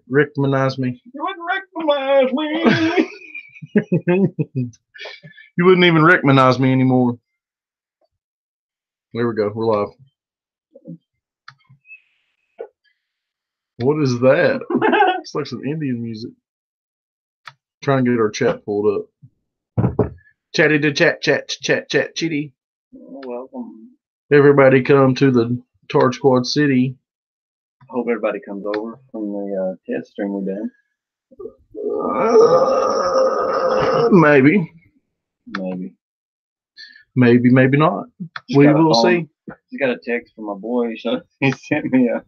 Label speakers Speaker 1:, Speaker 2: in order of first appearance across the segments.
Speaker 1: recognize me.
Speaker 2: You wouldn't recognize me.
Speaker 1: You wouldn't even recognize me anymore. There we go. We're live. What is that? It's like some Indian music. Trying to get our chat pulled up. Chatty to chat, chitty.
Speaker 2: Welcome.
Speaker 1: Everybody come to the Tardsquad City.
Speaker 2: Hope everybody comes over from the test stream we done.
Speaker 1: Maybe. Maybe not. We will see.
Speaker 2: Just got a text from my boy. He sent me a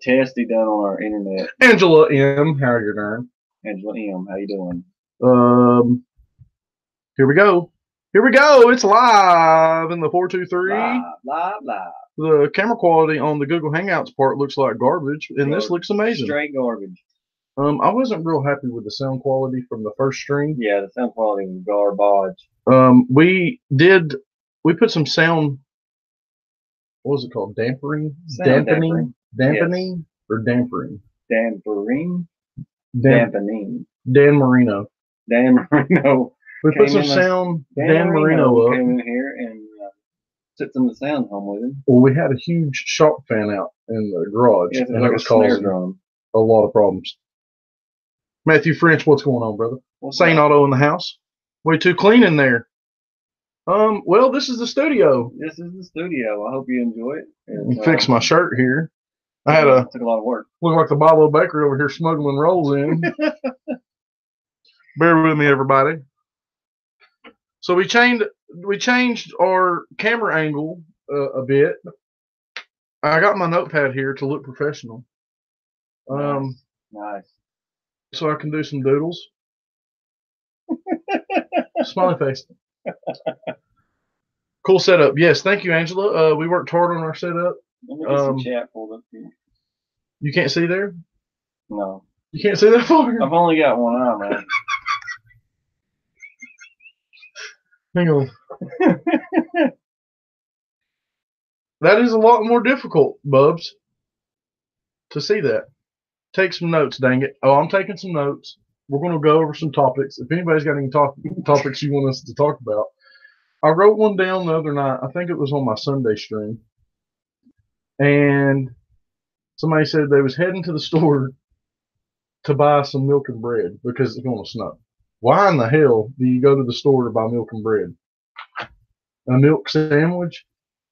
Speaker 2: test he done on our internet.
Speaker 1: Angela M, how are you doing?
Speaker 2: Angela M, how you doing?
Speaker 1: Here we go. It's live in the 423.
Speaker 2: Live.
Speaker 1: The camera quality on the Google Hangouts part looks like garbage, and this looks amazing.
Speaker 2: Straight garbage.
Speaker 1: I wasn't real happy with the sound quality from the first stream.
Speaker 2: Yeah, the sound quality was garbage.
Speaker 1: We put some sound. What was it called? Dampening?
Speaker 2: Dampening?
Speaker 1: Yes. Or dampering?
Speaker 2: Dampening.
Speaker 1: Dan Marino. We put some sound. Dan Marino
Speaker 2: came in here and took some of the sound home with him.
Speaker 1: Well, we had a huge shop fan out in the garage,
Speaker 2: and
Speaker 1: that was causing a lot of problems. Matthew French, what's going on, brother? St. Otto in the house. Way too clean in there. Well, this is the studio.
Speaker 2: I hope you enjoy it.
Speaker 1: Fix my shirt here.
Speaker 2: Took a lot of work.
Speaker 1: Look like the Bobo Baker over here smuggling rolls in. Bear with me, everybody. So we changed our camera angle a bit. I got my notepad here to look professional.
Speaker 2: Nice.
Speaker 1: So I can do some doodles. Smiley face. Cool setup. Yes, thank you, Angela. We worked hard on our setup.
Speaker 2: Let me get some chat pulled up here.
Speaker 1: You can't see there?
Speaker 2: No.
Speaker 1: You can't see that far?
Speaker 2: I've only got one eye, man.
Speaker 1: Hang on. That is a lot more difficult, Bubs, to see that. Take some notes, dang it. Oh, I'm taking some notes. We're going to go over some topics. If anybody's got any topics you want us to talk about. I wrote one down the other night. I think it was on my Sunday stream. And somebody said they was heading to the store to buy some milk and bread because it's going to snow. Why in the hell do you go to the store to buy milk and bread? A milk sandwich?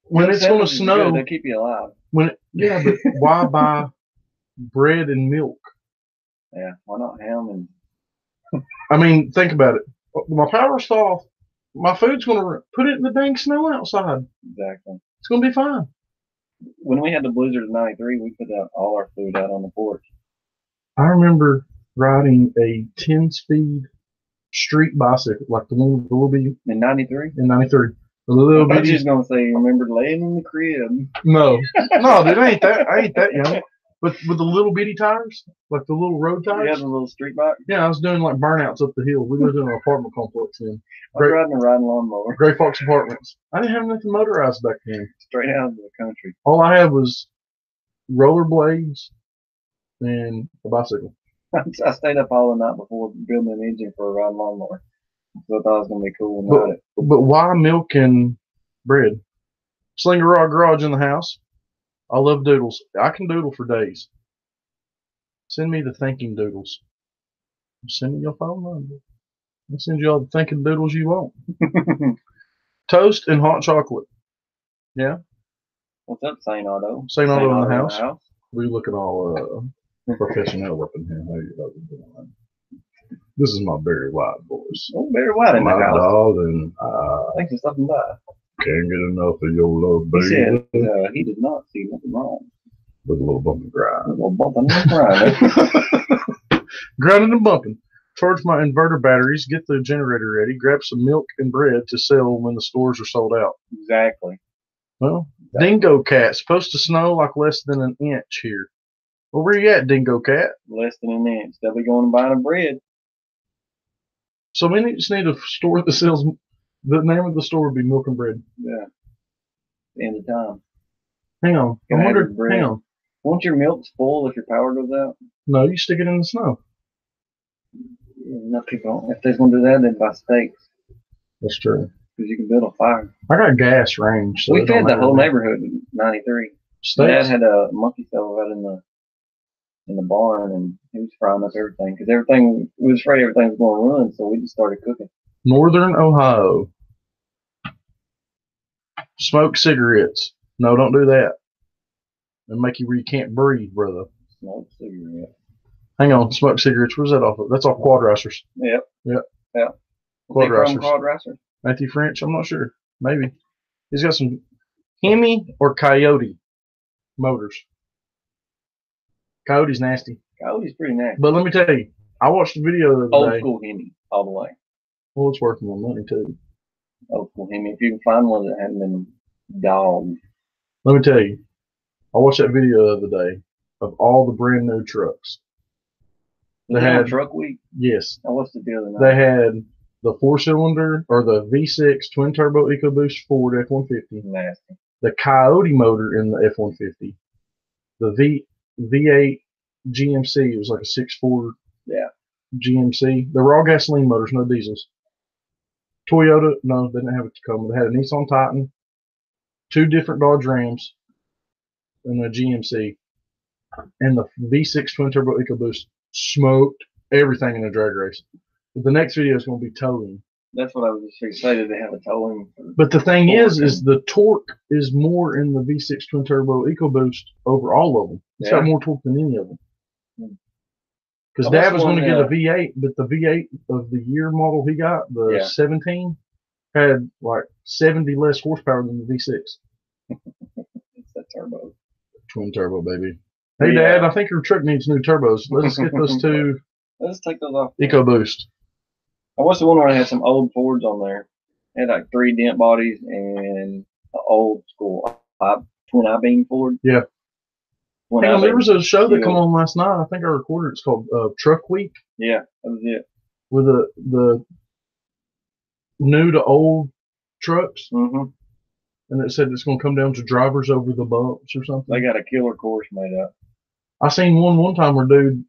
Speaker 1: When it's going to snow.
Speaker 2: They keep you alive.
Speaker 1: But why buy bread and milk?
Speaker 2: Yeah, why not ham and...
Speaker 1: I mean, think about it. My power's off. My food's going to put it in the dang snow outside.
Speaker 2: Exactly.
Speaker 1: It's going to be fine.
Speaker 2: When we had the blizzard of 93, we put all our food out on the porch.
Speaker 1: I remember riding a 10-speed street bicycle, like the one with the little bitty.
Speaker 2: In 93?
Speaker 1: In 93. The little bitty.
Speaker 2: I was just going to say, you remember laying in the crib.
Speaker 1: No, dude, I ain't that young. But with the little bitty tires, like the little road tires.
Speaker 2: Yeah, the little street bike.
Speaker 1: Yeah, I was doing like burnouts up the hill. We lived in an apartment complex then.
Speaker 2: I was riding a lawnmower.
Speaker 1: Gray Fox Apartments. I didn't have nothing motorized back then.
Speaker 2: Straight out of the country.
Speaker 1: All I had was rollerblades and a bicycle.
Speaker 2: I stayed up all the night before building an engine for a riding lawnmower. So I thought it was going to be cool and ride it.
Speaker 1: But why milk and bread? Slinger Rod Garage in the house. I love doodles. I can doodle for days. Send me the thinking doodles. Send me your phone number. I'll send you all the thinking doodles you want. Toast and hot chocolate. Yeah.
Speaker 2: What's up, St. Otto?
Speaker 1: St. Otto in the house. We looking all professional up in here. How you doing? This is my Barry White voice.
Speaker 2: Oh, Barry White in the house.
Speaker 1: Dog and
Speaker 2: thanks for stopping by.
Speaker 1: Can't get enough of your love, baby.
Speaker 2: He said he did not see nothing wrong.
Speaker 1: With a little bump and grind.
Speaker 2: A little bumping and grinding.
Speaker 1: Grinding and bumping. Charge my inverter batteries, get the generator ready, grab some milk and bread to sell when the stores are sold out.
Speaker 2: Exactly.
Speaker 1: Well, Dingo Cat. Supposed to snow like less than an inch here. Well, where you at, Dingo Cat?
Speaker 2: Less than an inch. They'll be going and buying a bread.
Speaker 1: So we just need a store that sells. The name of the store would be Milk and Bread.
Speaker 2: Yeah. End of time.
Speaker 1: Hang on. Hang on.
Speaker 2: Won't your milk spoil if your power goes out?
Speaker 1: No, you stick it in the snow.
Speaker 2: Enough people, if they're going to do that, then buy steaks.
Speaker 1: That's true.
Speaker 2: Because you can build a fire.
Speaker 1: I got gas range. So
Speaker 2: we fed the whole neighborhood in 93.
Speaker 1: Steaks?
Speaker 2: Dad had a monkey stove out in the barn, and he was frying up everything. Because everything, we was afraid everything was going to ruin, so we just started cooking.
Speaker 1: Northern Ohio. Smoke cigarettes. No, don't do that. It'll make you where you can't breathe, brother.
Speaker 2: Smoke cigarette.
Speaker 1: Hang on, smoke cigarettes. Where's that off of? That's off Quad Racers.
Speaker 2: Yep.
Speaker 1: Quad Racers.
Speaker 2: Quad Racers?
Speaker 1: Matthew French? I'm not sure. Maybe. He's got some Hemi or Coyote motors. Coyote's nasty.
Speaker 2: Coyote's pretty nasty.
Speaker 1: But let me tell you, I watched a video the other day.
Speaker 2: Old school Hemi, all the way.
Speaker 1: Well, it's worth more money, too.
Speaker 2: Old school Hemi. If you can find one that hasn't been dogged.
Speaker 1: Let me tell you, I watched that video the other day of all the brand new trucks.
Speaker 2: They had truck week?
Speaker 1: Yes.
Speaker 2: I watched it the other night.
Speaker 1: They had the 4-cylinder or the V6 twin turbo EcoBoost Ford F-150.
Speaker 2: Nasty.
Speaker 1: The Coyote motor in the F-150. The V8 GMC. It was like a 6.4 GMC. They were all gasoline motors, no diesels. Toyota, no, they didn't have a Tacoma. They had a Nissan Titan, 2 different Dodge Rams, and a GMC. And the V6 twin turbo EcoBoost smoked everything in a drag race. But the next video is going to be towing.
Speaker 2: That's what I was just excited to have a towing.
Speaker 1: But the thing is the torque is more in the V6 twin turbo EcoBoost over all of them. It's got more torque than any of them. Because Dad was going to get a V8, but the V8 of the year model he got, the 17, had like 70 less horsepower than the V6.
Speaker 2: It's that turbo.
Speaker 1: Twin turbo, baby. Hey, Dad, I think your truck needs new turbos. Let's get those 2
Speaker 2: Let's take those off.
Speaker 1: EcoBoost.
Speaker 2: I watched the one where I had some old Fords on there. It had like 3 dent bodies and an old school twin I-beam Ford.
Speaker 1: Yeah. Hang on, there was a show that came on last night. I think I recorded it. It's called Truck Week.
Speaker 2: Yeah, that was it.
Speaker 1: With the new to old trucks.
Speaker 2: Mm-hmm.
Speaker 1: And it said it's going to come down to drivers over the bumps or something.
Speaker 2: They got a killer course made up.
Speaker 1: I seen one time where dude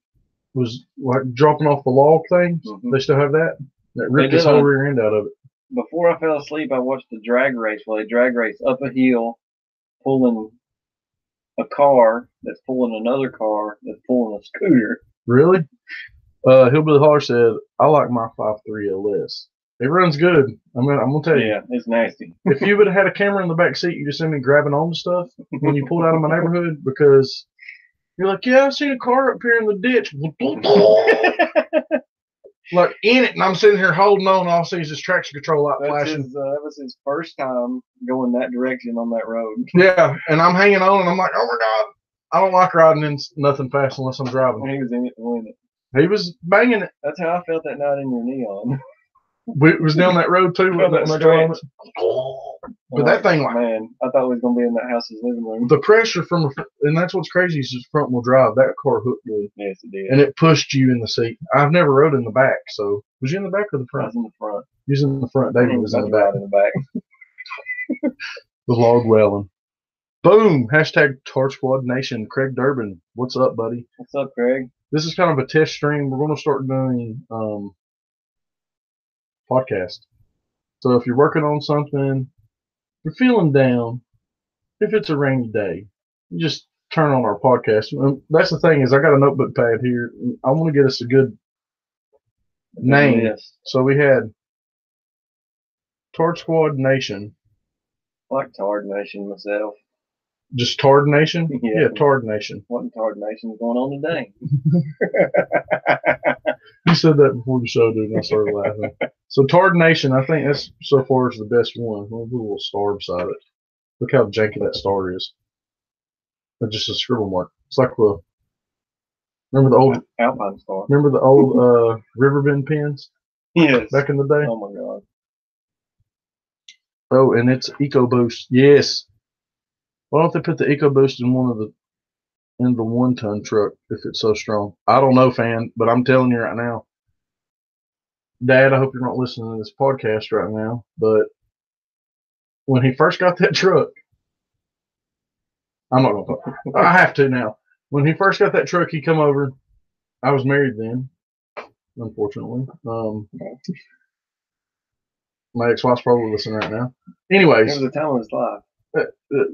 Speaker 1: was like dropping off the log things. Mm-hmm. They still have that? That ripped his whole rear end out of it.
Speaker 2: Before I fell asleep, I watched the drag race where they drag race up a hill, pulling a car that's pulling another car that's pulling a scooter.
Speaker 1: Really? Hillbilly Holler said, I like my 5.3 LS. It runs good. I'm gonna tell you.
Speaker 2: Yeah, it's nasty.
Speaker 1: If you would have had a camera in the back seat, you just seen me grabbing on to stuff when you pulled out of my neighborhood, because you're like, yeah, I seen a car up here in the ditch. Like in it, and I'm sitting here holding on. All I see is this traction control light flashing.
Speaker 2: That was his first time going that direction on that road.
Speaker 1: Yeah, and I'm hanging on, and I'm like, oh my God, I don't like riding in nothing fast unless I'm driving.
Speaker 2: He was in it to win it.
Speaker 1: He was banging it.
Speaker 2: That's how I felt that night in your neon.
Speaker 1: It was down that road too. But that thing,
Speaker 2: man, I thought we was gonna be in that house's living room.
Speaker 1: The pressure from, and that's what's crazy is just front wheel drive. That car hooked me.
Speaker 2: Yes, it did.
Speaker 1: And it pushed you in the seat. I've never rode in the back, so was you in the back or the front?
Speaker 2: I was in the front.
Speaker 1: You was in the front. David was in the back.
Speaker 2: In the back.
Speaker 1: The log welling. Boom! Hashtag Tardsquad Nation. Craig Durbin, what's up, buddy?
Speaker 2: What's up, Craig?
Speaker 1: This is kind of a test stream. We're going to start doing podcast. So if you're working on something, you're feeling down, if it's a rainy day, you just turn on our podcast. And that's the thing is I got a notebook pad here. I want to get us a good name.
Speaker 2: Yes.
Speaker 1: So we had Torchwood Nation.
Speaker 2: I like Tard Nation myself.
Speaker 1: Just Tard Nation?
Speaker 2: Yeah,
Speaker 1: Tard Nation.
Speaker 2: What in Tard Nation is going on today?
Speaker 1: You said that before the show, dude, and I started laughing. So Tard Nation, I think that's so far is the best one. We'll put a little star beside it. Look how janky that star is. That's just a scribble mark. It's like the remember the old
Speaker 2: Alpine Star.
Speaker 1: Remember the old Riverbend pens?
Speaker 2: Yes.
Speaker 1: Back in the day.
Speaker 2: Oh my God.
Speaker 1: Oh, and it's EcoBoost. Yes. Why don't they put the EcoBoost in the 1-ton truck if it's so strong? I don't know, fan, but I'm telling you right now. Dad, I hope you're not listening to this podcast right now, but when he first got that truck, I'm not going to. I have to now. When he first got that truck, he come over. I was married then, unfortunately. My ex-wife's probably listening right now. Anyways,
Speaker 2: it was a time of his life.
Speaker 1: It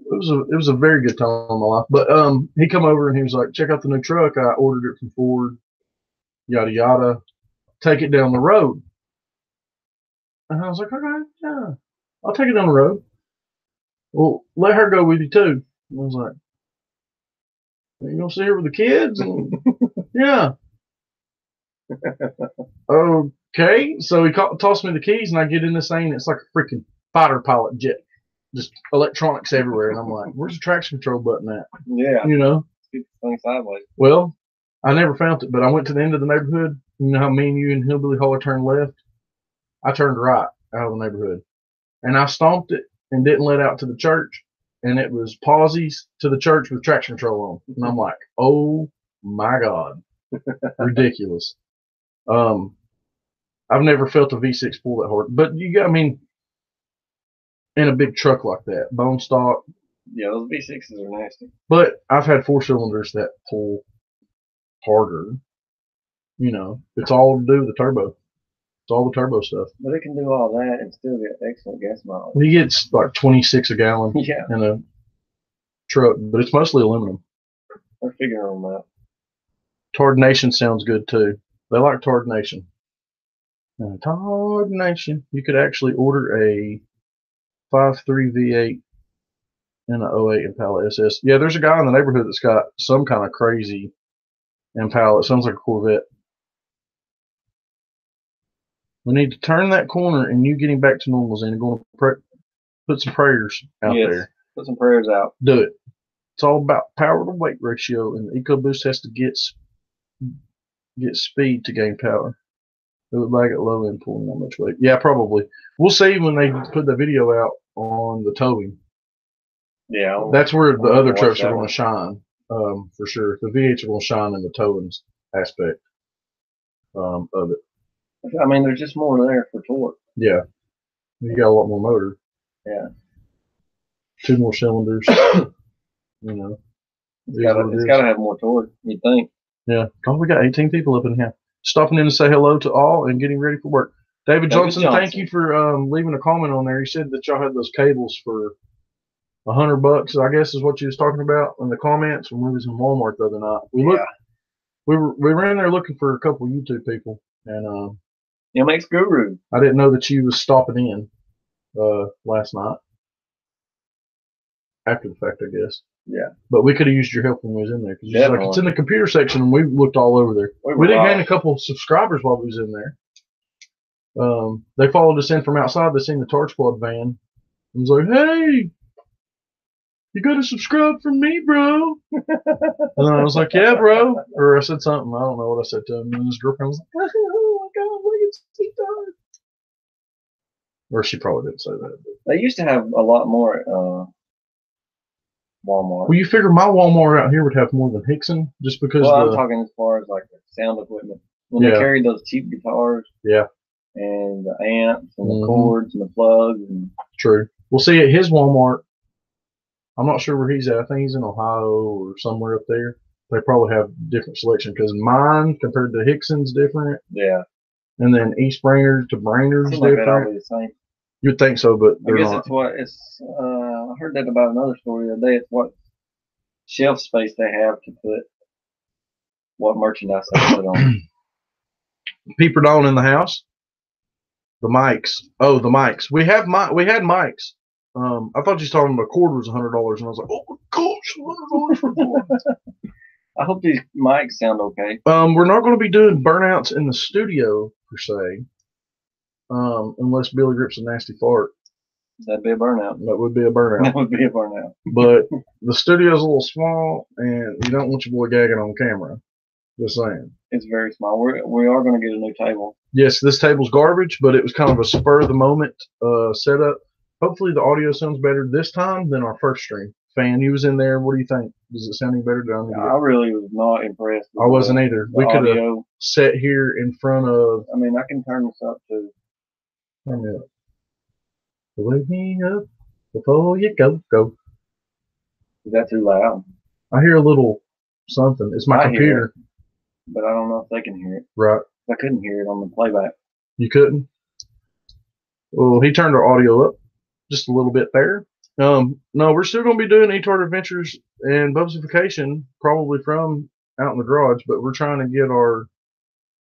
Speaker 1: was a very good time in my life. But he come over and he was like, check out the new truck. I ordered it from Ford. Yada yada. Take it down the road. And I was like, okay, yeah, I'll take it down the road. Well, let her go with you too. And I was like, you gonna see her with the kids? And, yeah. Okay. So he tossed me the keys, and I get in this thing, and it's like a freaking fighter pilot jet, just electronics everywhere. And I'm like, where's the traction control button at?
Speaker 2: Yeah.
Speaker 1: You know.
Speaker 2: Keep the thing sideways.
Speaker 1: Well, I never found it, but I went to the end of the neighborhood. You know how me and you and Hillbilly Holler turned left? I turned right out of the neighborhood. And I stomped it and didn't let out to the church. And it was pausies to the church with traction control on. And I'm like, oh my God. Ridiculous. I've never felt a V6 pull that hard. But you got, I mean, in a big truck like that, bone stock.
Speaker 2: Yeah, those V6s are nasty.
Speaker 1: But I've had 4 cylinders that pull harder. You know, it's all to do with the turbo. It's all the turbo stuff.
Speaker 2: But it can do all that and still get excellent gas mileage.
Speaker 1: He gets like 26 a gallon in a truck, but it's mostly aluminum.
Speaker 2: They're figuring them out.
Speaker 1: Tard Nation sounds good too. They like Tard Nation. Tard Nation. You could actually order a 5.3 V8 and an 08 Impala SS. Yeah, there's a guy in the neighborhood that's got some kind of crazy Impala. It sounds like a Corvette. We need to turn that corner and you getting back to normal, Zane. Going to put some prayers out there.
Speaker 2: Put some prayers out.
Speaker 1: Do it. It's all about power to weight ratio, and the EcoBoost has to get speed to gain power. It would lag at low end pulling that much weight. Yeah, probably. We'll see when they put the video out on the towing.
Speaker 2: Yeah.
Speaker 1: That's where the other trucks are going to shine, for sure. The V8s are going to shine in the towing aspect of it.
Speaker 2: I mean, there's just more there for torque.
Speaker 1: Yeah. You got a lot more motor.
Speaker 2: Yeah.
Speaker 1: 2 more cylinders. You know.
Speaker 2: It's got to have more torque, you'd think.
Speaker 1: Yeah. Oh, we got 18 people up in here. Stopping in to say hello to all and getting ready for work. David Johnson, thank you for leaving a comment on there. He said that y'all had those cables for $100, I guess is what you was talking about in the comments when we was in Walmart the other night. We were in there looking for a couple of YouTube people, and
Speaker 2: MX Guru.
Speaker 1: I didn't know that you was stopping in last night. After the fact, I guess.
Speaker 2: Yeah. But
Speaker 1: we could have used your help when we was in there. Because like, it's in the computer section, and we looked all over there. We did gain a couple of subscribers while we was in there. They followed us in from outside. They seen the Torchwood van. And was like, hey, you got to subscribe from me, bro. And I was like, yeah, bro. Or I said something. I don't know what I said to him. And his girlfriend was like, oh, my God, look at Etard. Or she probably didn't say that. But.
Speaker 2: They used to have a lot more Walmart.
Speaker 1: Well, you figure my Walmart out here would have more than Hickson, just because.
Speaker 2: Well, I'm talking as far as like the sound equipment. When they carried those cheap guitars.
Speaker 1: Yeah.
Speaker 2: And the amps and the cords and the plugs. And
Speaker 1: true. We'll see at his Walmart. I'm not sure where he's at. I think he's in Ohio or somewhere up there. They probably have different selection because mine compared to Hickson's different.
Speaker 2: Yeah.
Speaker 1: And then East Brainerd to Brainerd's different. Like that all be the same. You'd think so, but
Speaker 2: I guess it's what it's. I heard that about another story the other day. It's what shelf space they have to put what merchandise they put on.
Speaker 1: Peeper Dawn in the house. The mics. Oh, the mics. We had mics. I thought you was talking about a cord was $100, and I was like, oh my gosh, $100 for cords.
Speaker 2: I hope these mics sound okay.
Speaker 1: We're not going to be doing burnouts in the studio per se. Unless Billy rips a nasty fart.
Speaker 2: That'd be a burnout.
Speaker 1: That would be a burnout.
Speaker 2: That would be a burnout.
Speaker 1: But the studio's a little small, and you don't want your boy gagging on camera. Just saying.
Speaker 2: It's very small. We are going to get a new table.
Speaker 1: Yes, this table's garbage, but it was kind of a spur of the moment setup. Hopefully the audio sounds better this time than our first stream. Fan, you was in there. What do you think? Does it sound any better?
Speaker 2: I really was not impressed.
Speaker 1: I wasn't either. We could have sat here in front of.
Speaker 2: I mean, I can turn this up to.
Speaker 1: Turn me up. Wake me up before you go.
Speaker 2: Is that too loud?
Speaker 1: I hear a little something. It's my
Speaker 2: I hear
Speaker 1: computer.
Speaker 2: But I don't know if they can hear it.
Speaker 1: Right.
Speaker 2: I couldn't hear it on the playback.
Speaker 1: You couldn't? Well, he turned our audio up just a little bit there. No, we're still going to be doing Etard Adventures and Bubsification, probably from out in the garage, but we're trying to get our.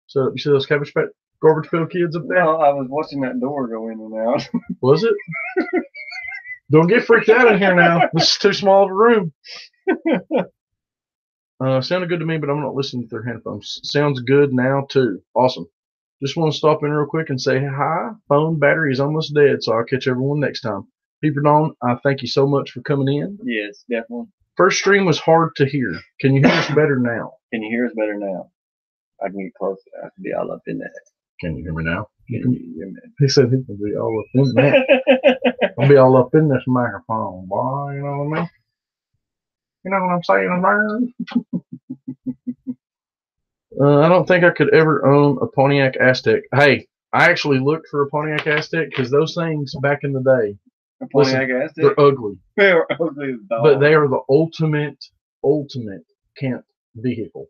Speaker 1: So, you see those garbage pail kids up there?
Speaker 2: No, I was watching that door go in and out.
Speaker 1: Was it? Don't get freaked out in here now. This is too small of a room. Sounded good to me, but I'm not listening to their headphones. Sounds good now, too. Awesome. Just want to stop in real quick and say hi. Phone battery is almost dead, so I'll catch everyone next time. Peeper Dawn, I thank you so much for coming in.
Speaker 2: Yes, definitely.
Speaker 1: First stream was hard to hear. Can you hear us better now?
Speaker 2: Can you hear us better now? I can get closer. I can be all up in that.
Speaker 1: Can you hear me now?
Speaker 2: Can you hear me?
Speaker 1: He said he can be all up in that. I'll be all up in this microphone, boy. You know what I mean? You know what I'm saying, man? I don't think I could ever own a Pontiac Aztec. Hey, I actually looked for a Pontiac Aztec because those things back in the day,
Speaker 2: A Pontiac Aztec?
Speaker 1: they're ugly.
Speaker 2: They are ugly as dogs.
Speaker 1: But they are the ultimate camp vehicle.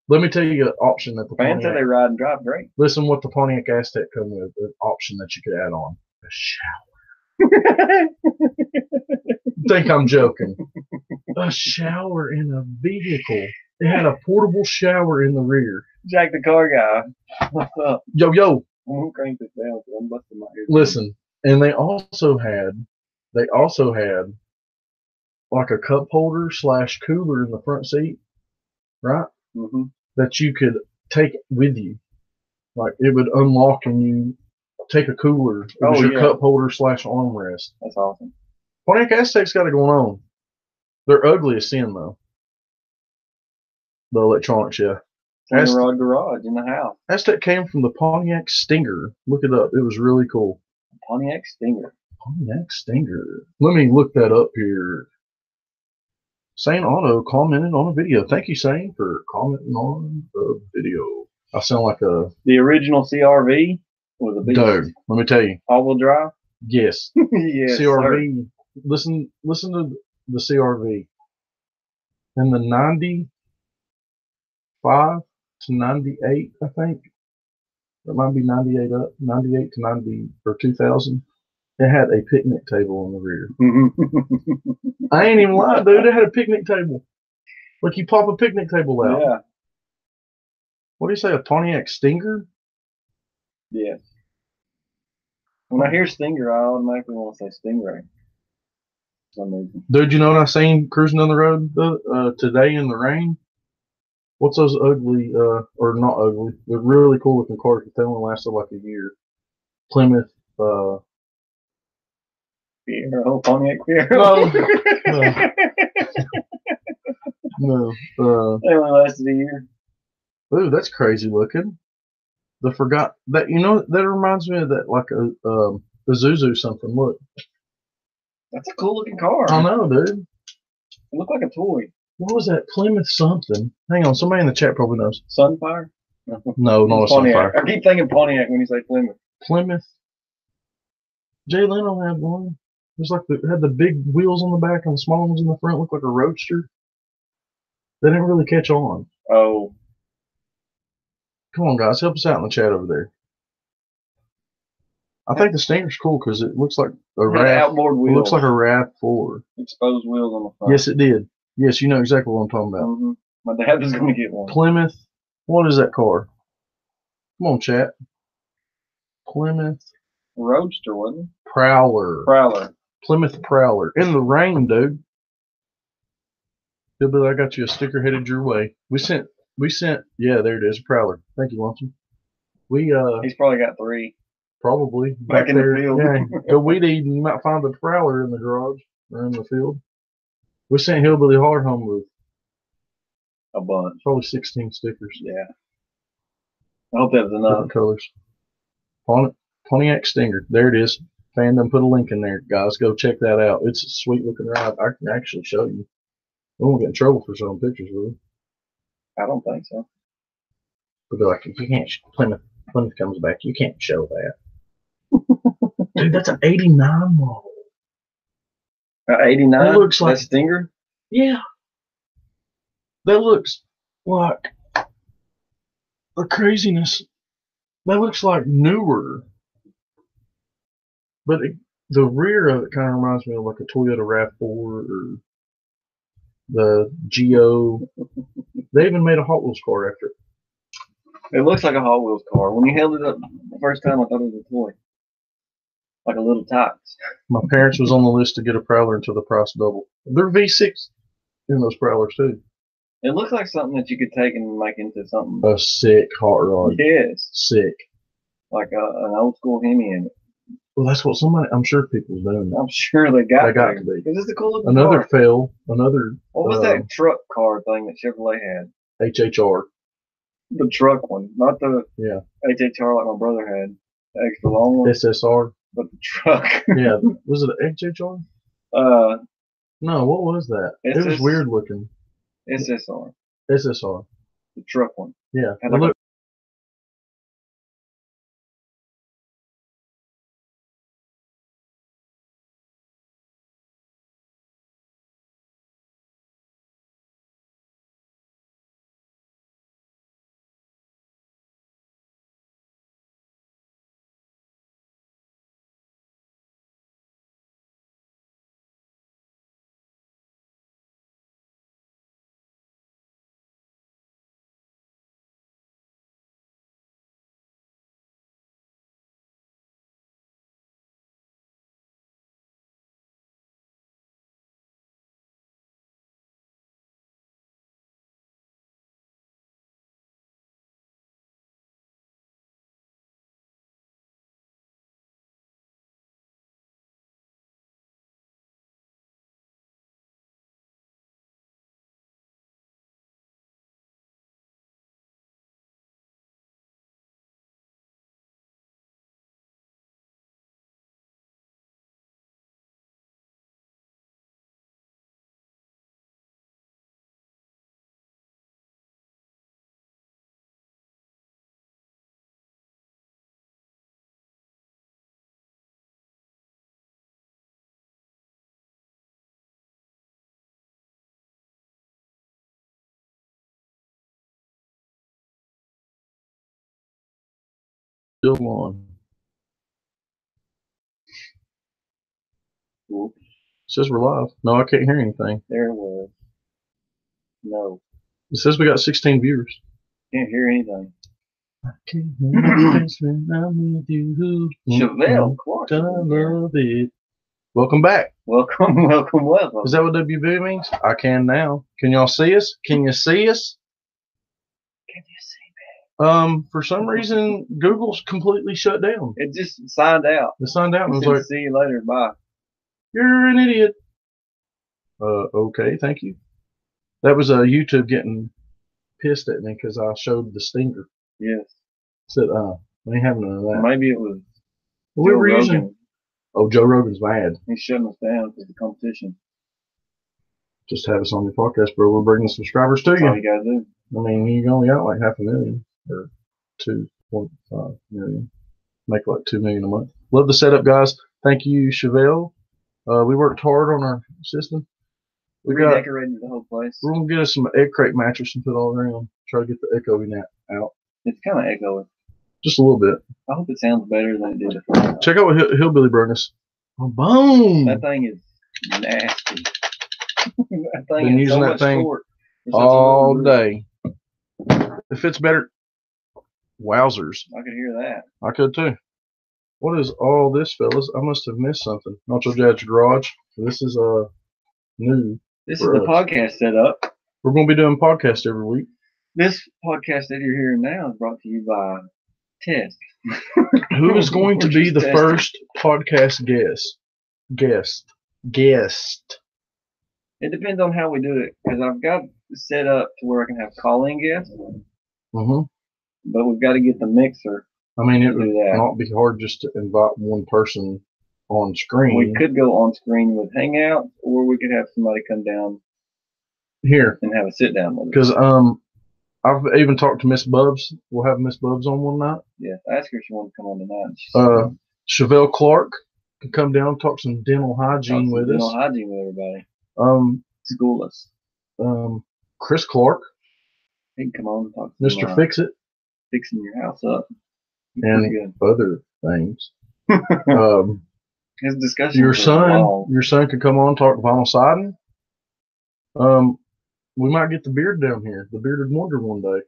Speaker 1: Let me tell you an option that the
Speaker 2: Fans say
Speaker 1: Pontiac.
Speaker 2: they ride and drive great.
Speaker 1: Listen, what the Pontiac Aztec comes with, an option that you could add on: a shower. Think I'm joking? A shower in a vehicle. It had a portable shower in the rear.
Speaker 2: Jack the car guy. What's up?
Speaker 1: Yo.
Speaker 2: I'm gonna crank this down because I'm busting my ears.
Speaker 1: Listen, and they also had like a cup holder / cooler in the front seat, right?
Speaker 2: Mm-hmm.
Speaker 1: That you could take with you. Like it would unlock and you take a cooler. It was your cup holder / armrest.
Speaker 2: That's awesome.
Speaker 1: Pontiac Aztec's got it going on. They're ugly as sin though. The electronics, yeah.
Speaker 2: Rod garage in the house.
Speaker 1: Aztec came from the Pontiac Stinger. Look it up. It was really cool.
Speaker 2: Pontiac Stinger.
Speaker 1: Pontiac Stinger. Let me look that up here. Sane Auto commented on a video. Thank you, Sane, for commenting on the video. I sound like a...
Speaker 2: The original CRV was a beast.
Speaker 1: Dude, let me tell you.
Speaker 2: All-wheel drive?
Speaker 1: Yes.
Speaker 2: Yes,
Speaker 1: CRV. Listen to the CRV. In the 95 to 98, I think. It might be 98 up. 98 to 90 or 2000. It had a picnic table in the rear. I ain't even lying, dude. It had a picnic table. Like you pop a picnic table out.
Speaker 2: Yeah.
Speaker 1: What do you say, a Pontiac Stinger?
Speaker 2: Yes. When I hear Stinger, I automatically want to say Stingray. For some reason.
Speaker 1: Dude, you know what I seen cruising down the road today in the rain? What's those ugly, or not ugly, they're really cool looking cars, but they only lasted like a year. Plymouth,
Speaker 2: Fiero, Pontiac Fiero.
Speaker 1: No.
Speaker 2: They only lasted a year.
Speaker 1: Ooh, that's crazy looking. That reminds me of that, like a Zuzu something. Look.
Speaker 2: That's a cool looking car.
Speaker 1: I know, dude.
Speaker 2: It looked like a toy.
Speaker 1: What was that? Plymouth something. Hang on, somebody in the chat probably knows.
Speaker 2: Sunfire?
Speaker 1: No, not a
Speaker 2: Pontiac.
Speaker 1: Sunfire.
Speaker 2: I keep thinking Pontiac when you say Plymouth.
Speaker 1: Plymouth. Jay Leno had one. It was like it had the big wheels on the back and the small ones in the front. Looked like a roadster. They didn't really catch on.
Speaker 2: Oh.
Speaker 1: Come on, guys, help us out in the chat over there. I think the Stinger's cool because it looks like a RAV.
Speaker 2: Outboard wheels.
Speaker 1: It looks like a RAV4.
Speaker 2: Exposed wheels on the front.
Speaker 1: Yes, it did. Yes, you know exactly what I'm talking about.
Speaker 2: Mm-hmm. My dad was going to get one.
Speaker 1: Plymouth. What is that car? Come on, chat. Plymouth.
Speaker 2: Roadster, wasn't it?
Speaker 1: Prowler. Plymouth Prowler. In the rain, dude. Hillbilly, I got you a sticker headed your way. We sent, yeah, there it is, Prowler. Thank you, Lumpy.
Speaker 2: He's probably got 3.
Speaker 1: Probably.
Speaker 2: Back in
Speaker 1: there,
Speaker 2: the field.
Speaker 1: Yeah, go weed eat and you might find the Prowler in the garage or in the field. We sent Hillbilly Hard home with
Speaker 2: a bunch.
Speaker 1: Probably 16 stickers.
Speaker 2: Yeah. I hope that was enough.
Speaker 1: Different colors. Pontiac Stinger. There it is. Fandom put a link in there. Guys, go check that out. It's a sweet looking ride. I can actually show you. We won't get in trouble for showing pictures, will we?
Speaker 2: I don't think so.
Speaker 1: But they're like, if you can't, Plymouth comes back, you can't show that. Dude, that's an 89 model.
Speaker 2: 89?
Speaker 1: It looks like
Speaker 2: that Stinger?
Speaker 1: Yeah. That looks like the craziness. That looks like newer, but the rear of it kind of reminds me of like a Toyota RAV4 or the Geo. They even made a Hot Wheels car after it.
Speaker 2: It looks like a Hot Wheels car. When you held it up the first time, I thought it was a toy. Like a little Tots.
Speaker 1: My parents was on the list to get a Prowler until the price doubled. They're V6 in those Prowlers too.
Speaker 2: It looks like something that you could take and make into something.
Speaker 1: A sick hot rod.
Speaker 2: Yes.
Speaker 1: Sick.
Speaker 2: Like an old school Hemi in it.
Speaker 1: Well, that's what I'm sure people's doing that.
Speaker 2: I'm sure they got
Speaker 1: to be.
Speaker 2: Because it's a cool looking
Speaker 1: Another
Speaker 2: car.
Speaker 1: fail.
Speaker 2: What was that truck car thing that Chevrolet had?
Speaker 1: HHR.
Speaker 2: The truck one. Not the HHR like my brother had. The extra long one.
Speaker 1: SSR.
Speaker 2: But the truck.
Speaker 1: Yeah. Was it an HHR? No, what was that? It was weird looking.
Speaker 2: SSR.
Speaker 1: SSR.
Speaker 2: The truck one.
Speaker 1: Yeah.
Speaker 2: Had like
Speaker 1: still on.
Speaker 2: Cool.
Speaker 1: It says we're live. No, I can't hear anything.
Speaker 2: There it was. No.
Speaker 1: It says we got 16 viewers.
Speaker 2: Can't hear anything.
Speaker 1: I can't hear this when I'm with you.
Speaker 2: Chevelle Clark.
Speaker 1: I love it. Welcome back.
Speaker 2: Welcome.
Speaker 1: Is that what WB means? I can now. Can y'all see us? Can you see us?
Speaker 2: Can you see
Speaker 1: me? For some reason, Google's completely shut down.
Speaker 2: It just signed out.
Speaker 1: It signed out and was like,
Speaker 2: see you later. Bye.
Speaker 1: You're an idiot. Okay, thank you. That was YouTube getting pissed at me because I showed the stinger.
Speaker 2: Yes.
Speaker 1: Said, we ain't having none of that.
Speaker 2: Maybe it was
Speaker 1: Joe Rogan. Oh, Joe Rogan's mad.
Speaker 2: He's shutting us down because of the competition.
Speaker 1: Just have us on your podcast, bro. We're bringing subscribers to you.
Speaker 2: That's all you gotta do.
Speaker 1: I mean, you only got like 500,000 or 2.5 million. Make like 2 million a month. Love the setup, guys. Thank you, Chevelle. We worked hard on our system. We
Speaker 2: redecorated the whole place.
Speaker 1: We're gonna get us some egg crate mattress and put it all around. Try to get the echo out.
Speaker 2: It's kind of echoey.
Speaker 1: Just a little bit.
Speaker 2: I hope it sounds better than it did before.
Speaker 1: Check out what Hillbilly brought us. Oh, boom!
Speaker 2: That thing is nasty. That thing
Speaker 1: Been
Speaker 2: is
Speaker 1: using
Speaker 2: so
Speaker 1: that thing
Speaker 2: all
Speaker 1: day. It fits better. Wowzers!
Speaker 2: I could hear that.
Speaker 1: I could too. What is all this, fellas? I must have missed something. Nacho Dad's Garage. This is new.
Speaker 2: This is the podcast setup.
Speaker 1: We're going to be doing podcasts every week.
Speaker 2: This podcast that you're hearing now is brought to you by Test.
Speaker 1: Who is going to be the first podcast guest?
Speaker 2: It depends on how we do it, because I've got it set up to where I can have call-in guests.
Speaker 1: Mm-hmm.
Speaker 2: But we've got to get the mixer.
Speaker 1: I mean, it would not be hard just to invite one person on screen.
Speaker 2: We could go on screen with Hangouts, or we could have somebody come down
Speaker 1: here
Speaker 2: and have a sit down with us.
Speaker 1: Because I've even talked to Miss Bubs. We'll have Miss Bubs on one night.
Speaker 2: Yeah, ask her if she wants to come on tonight.
Speaker 1: Chevelle Clark can come down, talk some dental hygiene with us.
Speaker 2: Dental hygiene with everybody. School us.
Speaker 1: Chris Clark,
Speaker 2: He can come on and talk to
Speaker 1: Mr. Fix It,
Speaker 2: fixing your house up.
Speaker 1: and other things.
Speaker 2: His discussion.
Speaker 1: Your son could come on, talk vinyl siding. We might get the beard down here, the bearded wonder one day.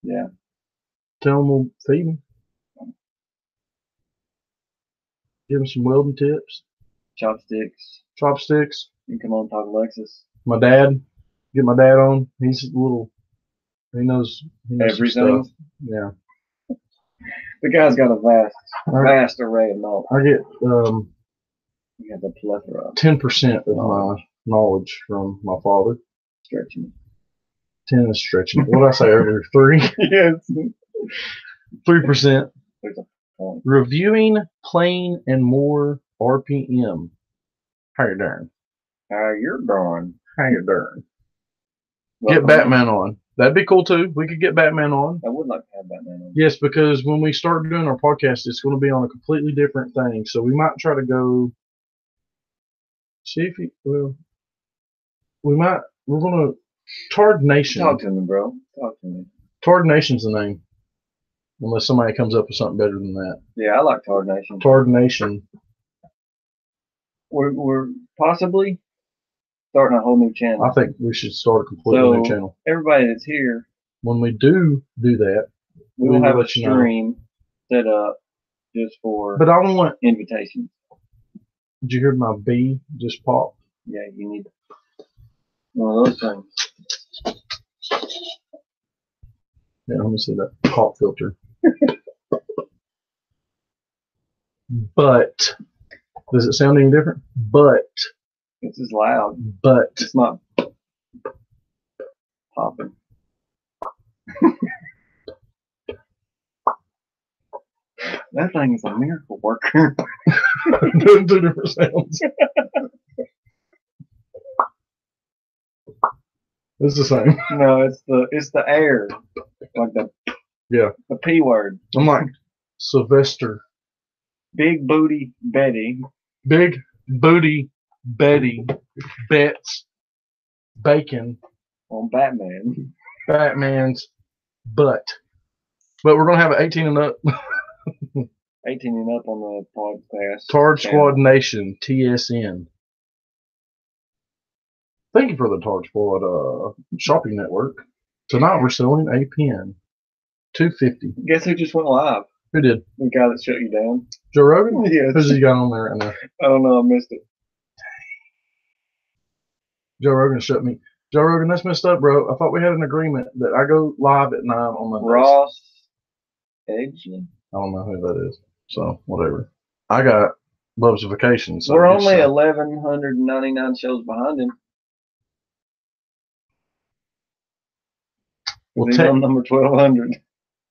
Speaker 2: Yeah.
Speaker 1: Tell him we'll feed him. Give him some welding tips.
Speaker 2: Chopsticks.
Speaker 1: You
Speaker 2: can come on and talk Lexus.
Speaker 1: My dad. Get my dad on. He's a little. He knows
Speaker 2: everything.
Speaker 1: Stuff. Yeah.
Speaker 2: The guy's got a vast array of knowledge.
Speaker 1: I get
Speaker 2: You have a plethora.
Speaker 1: 10% of my knowledge from my father.
Speaker 2: Stretching.
Speaker 1: 10 is stretching. What did I say earlier? 3?
Speaker 2: Yes.
Speaker 1: 3%.
Speaker 2: There's a point.
Speaker 1: Reviewing plane and more RPM. How you doing?
Speaker 2: How you're doing?
Speaker 1: How you doing? Get Batman on. That'd be cool too. We could get Batman on.
Speaker 2: I would like to have Batman on.
Speaker 1: Yes, because when we start doing our podcast, it's going to be on a completely different thing. So we might try to go see if he. Well, we might. We're going to. Tard Nation.
Speaker 2: Talk to me, bro. Talk to me.
Speaker 1: Tard Nation's the name. Unless somebody comes up with something better than that.
Speaker 2: Yeah, I like Tard Nation.
Speaker 1: Tard Nation.
Speaker 2: We're possibly starting a whole new channel.
Speaker 1: I think we should start a completely new channel.
Speaker 2: Everybody that's here.
Speaker 1: When we do that,
Speaker 2: we will have a stream set up just for.
Speaker 1: But I don't want
Speaker 2: invitations.
Speaker 1: Did you hear my bee just pop?
Speaker 2: Yeah, you need one of those things.
Speaker 1: Yeah, let me see that pop filter. But does it sound any different? But
Speaker 2: this is loud.
Speaker 1: But
Speaker 2: it's not popping. That thing is a miracle worker.
Speaker 1: Doing 2 different sounds. It's the same.
Speaker 2: No, it's the air. Like the P word.
Speaker 1: I'm like Sylvester.
Speaker 2: Big booty Betty.
Speaker 1: Big booty Betty bets bacon
Speaker 2: on Batman.
Speaker 1: Batman's butt. But we're gonna have an 18 and up.
Speaker 2: 18 and up on the podcast.
Speaker 1: Tardsquad Nation, TSN. Thank you for the Tardsquad shopping network. Tonight we're selling a pen. $250.
Speaker 2: Guess who just went live?
Speaker 1: Who did?
Speaker 2: The guy that shut you down.
Speaker 1: Joe Rogan?
Speaker 2: Yes.
Speaker 1: Who's he got on there right now?
Speaker 2: I don't know, I missed it.
Speaker 1: Joe Rogan shut me. Joe Rogan, that's messed up, bro. I thought we had an agreement that I go live at 9 on Mondays.
Speaker 2: Ross Edgley?
Speaker 1: I don't know who that is. So, whatever. I got Love's Vacation. So
Speaker 2: we're only 1,199 shows behind him.
Speaker 1: Well,
Speaker 2: he's on number 1,200.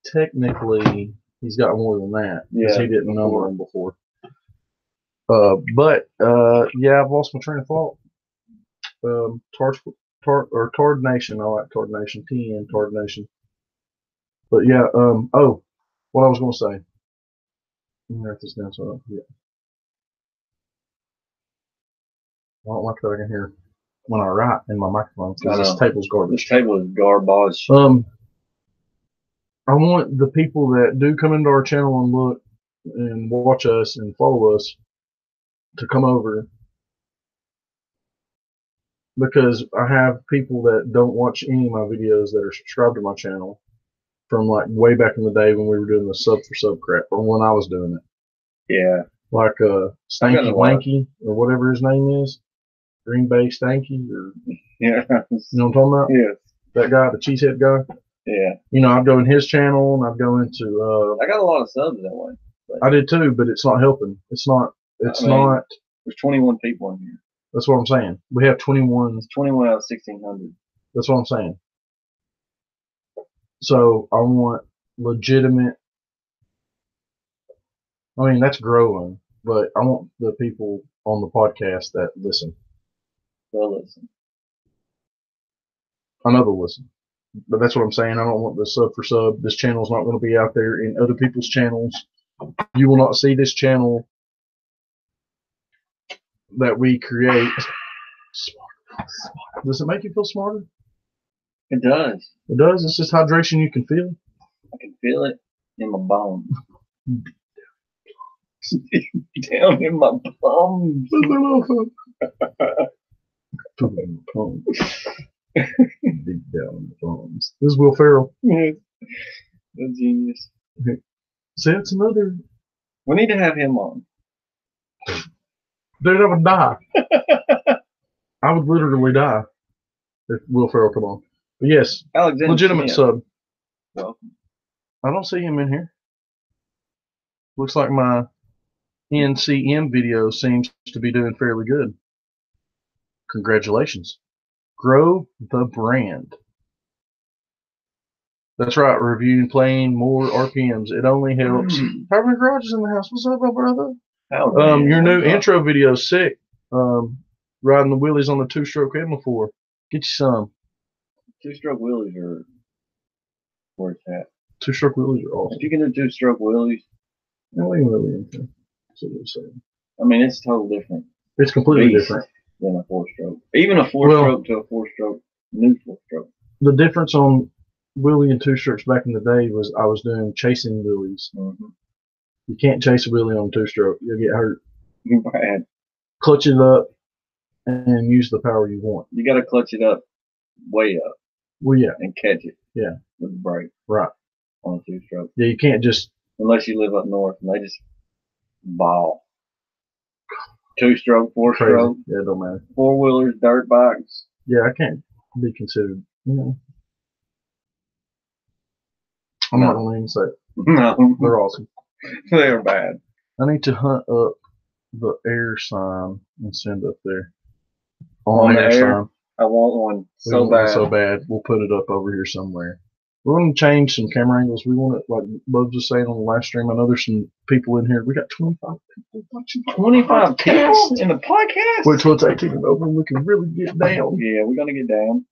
Speaker 1: Technically, he's got more than that. Because he didn't number him before. Yeah, I've lost my train of thought. Tard Nation. I like Tard Nation. TN, Tard Nation. But yeah, what I was going to say. Let me write this down so I don't like that I can hear when I write in my microphone because this table's garbage.
Speaker 2: This table is garbage.
Speaker 1: I want the people that do come into our channel and look and watch us and follow us to come over, because I have people that don't watch any of my videos that are subscribed to my channel from like way back in the day when we were doing the sub for sub crap, or when I was doing it.
Speaker 2: Yeah.
Speaker 1: Like Stanky Wanky or whatever his name is. Green Bay Stanky, or
Speaker 2: yeah.
Speaker 1: You know what I'm talking about?
Speaker 2: Yes.
Speaker 1: That guy, the cheesehead guy.
Speaker 2: Yeah.
Speaker 1: You know, I'd go in his channel and I'd go into
Speaker 2: I got a lot of subs that way.
Speaker 1: I did too, but it's not helping. It's not
Speaker 2: There's 21 people in here.
Speaker 1: That's what I'm saying. We have 21.
Speaker 2: It's 21 out of 1,600.
Speaker 1: That's what I'm saying. So I want legitimate. I mean, that's growing, but I want the people on the podcast that listen.
Speaker 2: They'll listen.
Speaker 1: I know they'll listen. But that's what I'm saying. I don't want the sub for sub. This channel's not going to be out there in other people's channels. You will not see this channel that we create. Does it make you feel smarter?
Speaker 2: It does.
Speaker 1: It does. It's just hydration you can feel.
Speaker 2: I can feel it in my bones. Down in my bones.
Speaker 1: Deep down in the bones. This is Will Ferrell.
Speaker 2: Yes. A genius.
Speaker 1: See, that's another.
Speaker 2: We need to have him on.
Speaker 1: Dude, I would die. I would literally die if Will Ferrell come on. But yes,
Speaker 2: Alexander
Speaker 1: legitimate
Speaker 2: Smith.
Speaker 1: sub.
Speaker 2: Welcome.
Speaker 1: I don't see him in here. Looks like my NCM video seems to be doing fairly good. Congratulations. Grow the brand. That's right, reviewing, playing more RPMs. It only helps. How many garages in the house? What's up, my brother? Your new intro video is sick. Riding the wheelies on the 2-stroke M4. Get you some.
Speaker 2: 2-stroke wheelies are where it's at.
Speaker 1: 2-stroke wheelies are awesome.
Speaker 2: If you can do 2-stroke wheelies,
Speaker 1: No, ain't really anything. That's what I'm saying.
Speaker 2: I mean, it's totally different.
Speaker 1: It's completely different
Speaker 2: than a 4-stroke. Even a 4-stroke to a 4-stroke, new 4-stroke.
Speaker 1: The difference on wheelie and 2-strokes back in the day was I was doing chasing wheelies.
Speaker 2: Mm-hmm.
Speaker 1: You can't chase a wheelie on 2-stroke. You'll get hurt.
Speaker 2: Bad.
Speaker 1: Clutch it up and use the power you want.
Speaker 2: You got to clutch it up, way up.
Speaker 1: Well, yeah.
Speaker 2: And catch it.
Speaker 1: Yeah.
Speaker 2: With the brake.
Speaker 1: Right.
Speaker 2: On a 2-stroke.
Speaker 1: Yeah, you can't just.
Speaker 2: Unless you live up north and they just ball. 2-stroke, 4-stroke.
Speaker 1: Yeah, it don't matter.
Speaker 2: 4-wheelers, dirt bikes.
Speaker 1: Yeah, I can't be considered. I'm not going to even say it.
Speaker 2: No.
Speaker 1: They're awesome.
Speaker 2: They are bad.
Speaker 1: I need to hunt up the air sign and send up there. On air sign.
Speaker 2: I want one so
Speaker 1: want
Speaker 2: bad.
Speaker 1: One so bad. We'll put it up over here somewhere. We're going to change some camera angles. We want it, like Bubs was saying on the live stream. I know there's some people in here. We got 25 people watching.
Speaker 2: 25 people in the podcast?
Speaker 1: Which will take it over and we can really get down.
Speaker 2: Yeah, we're going to get down.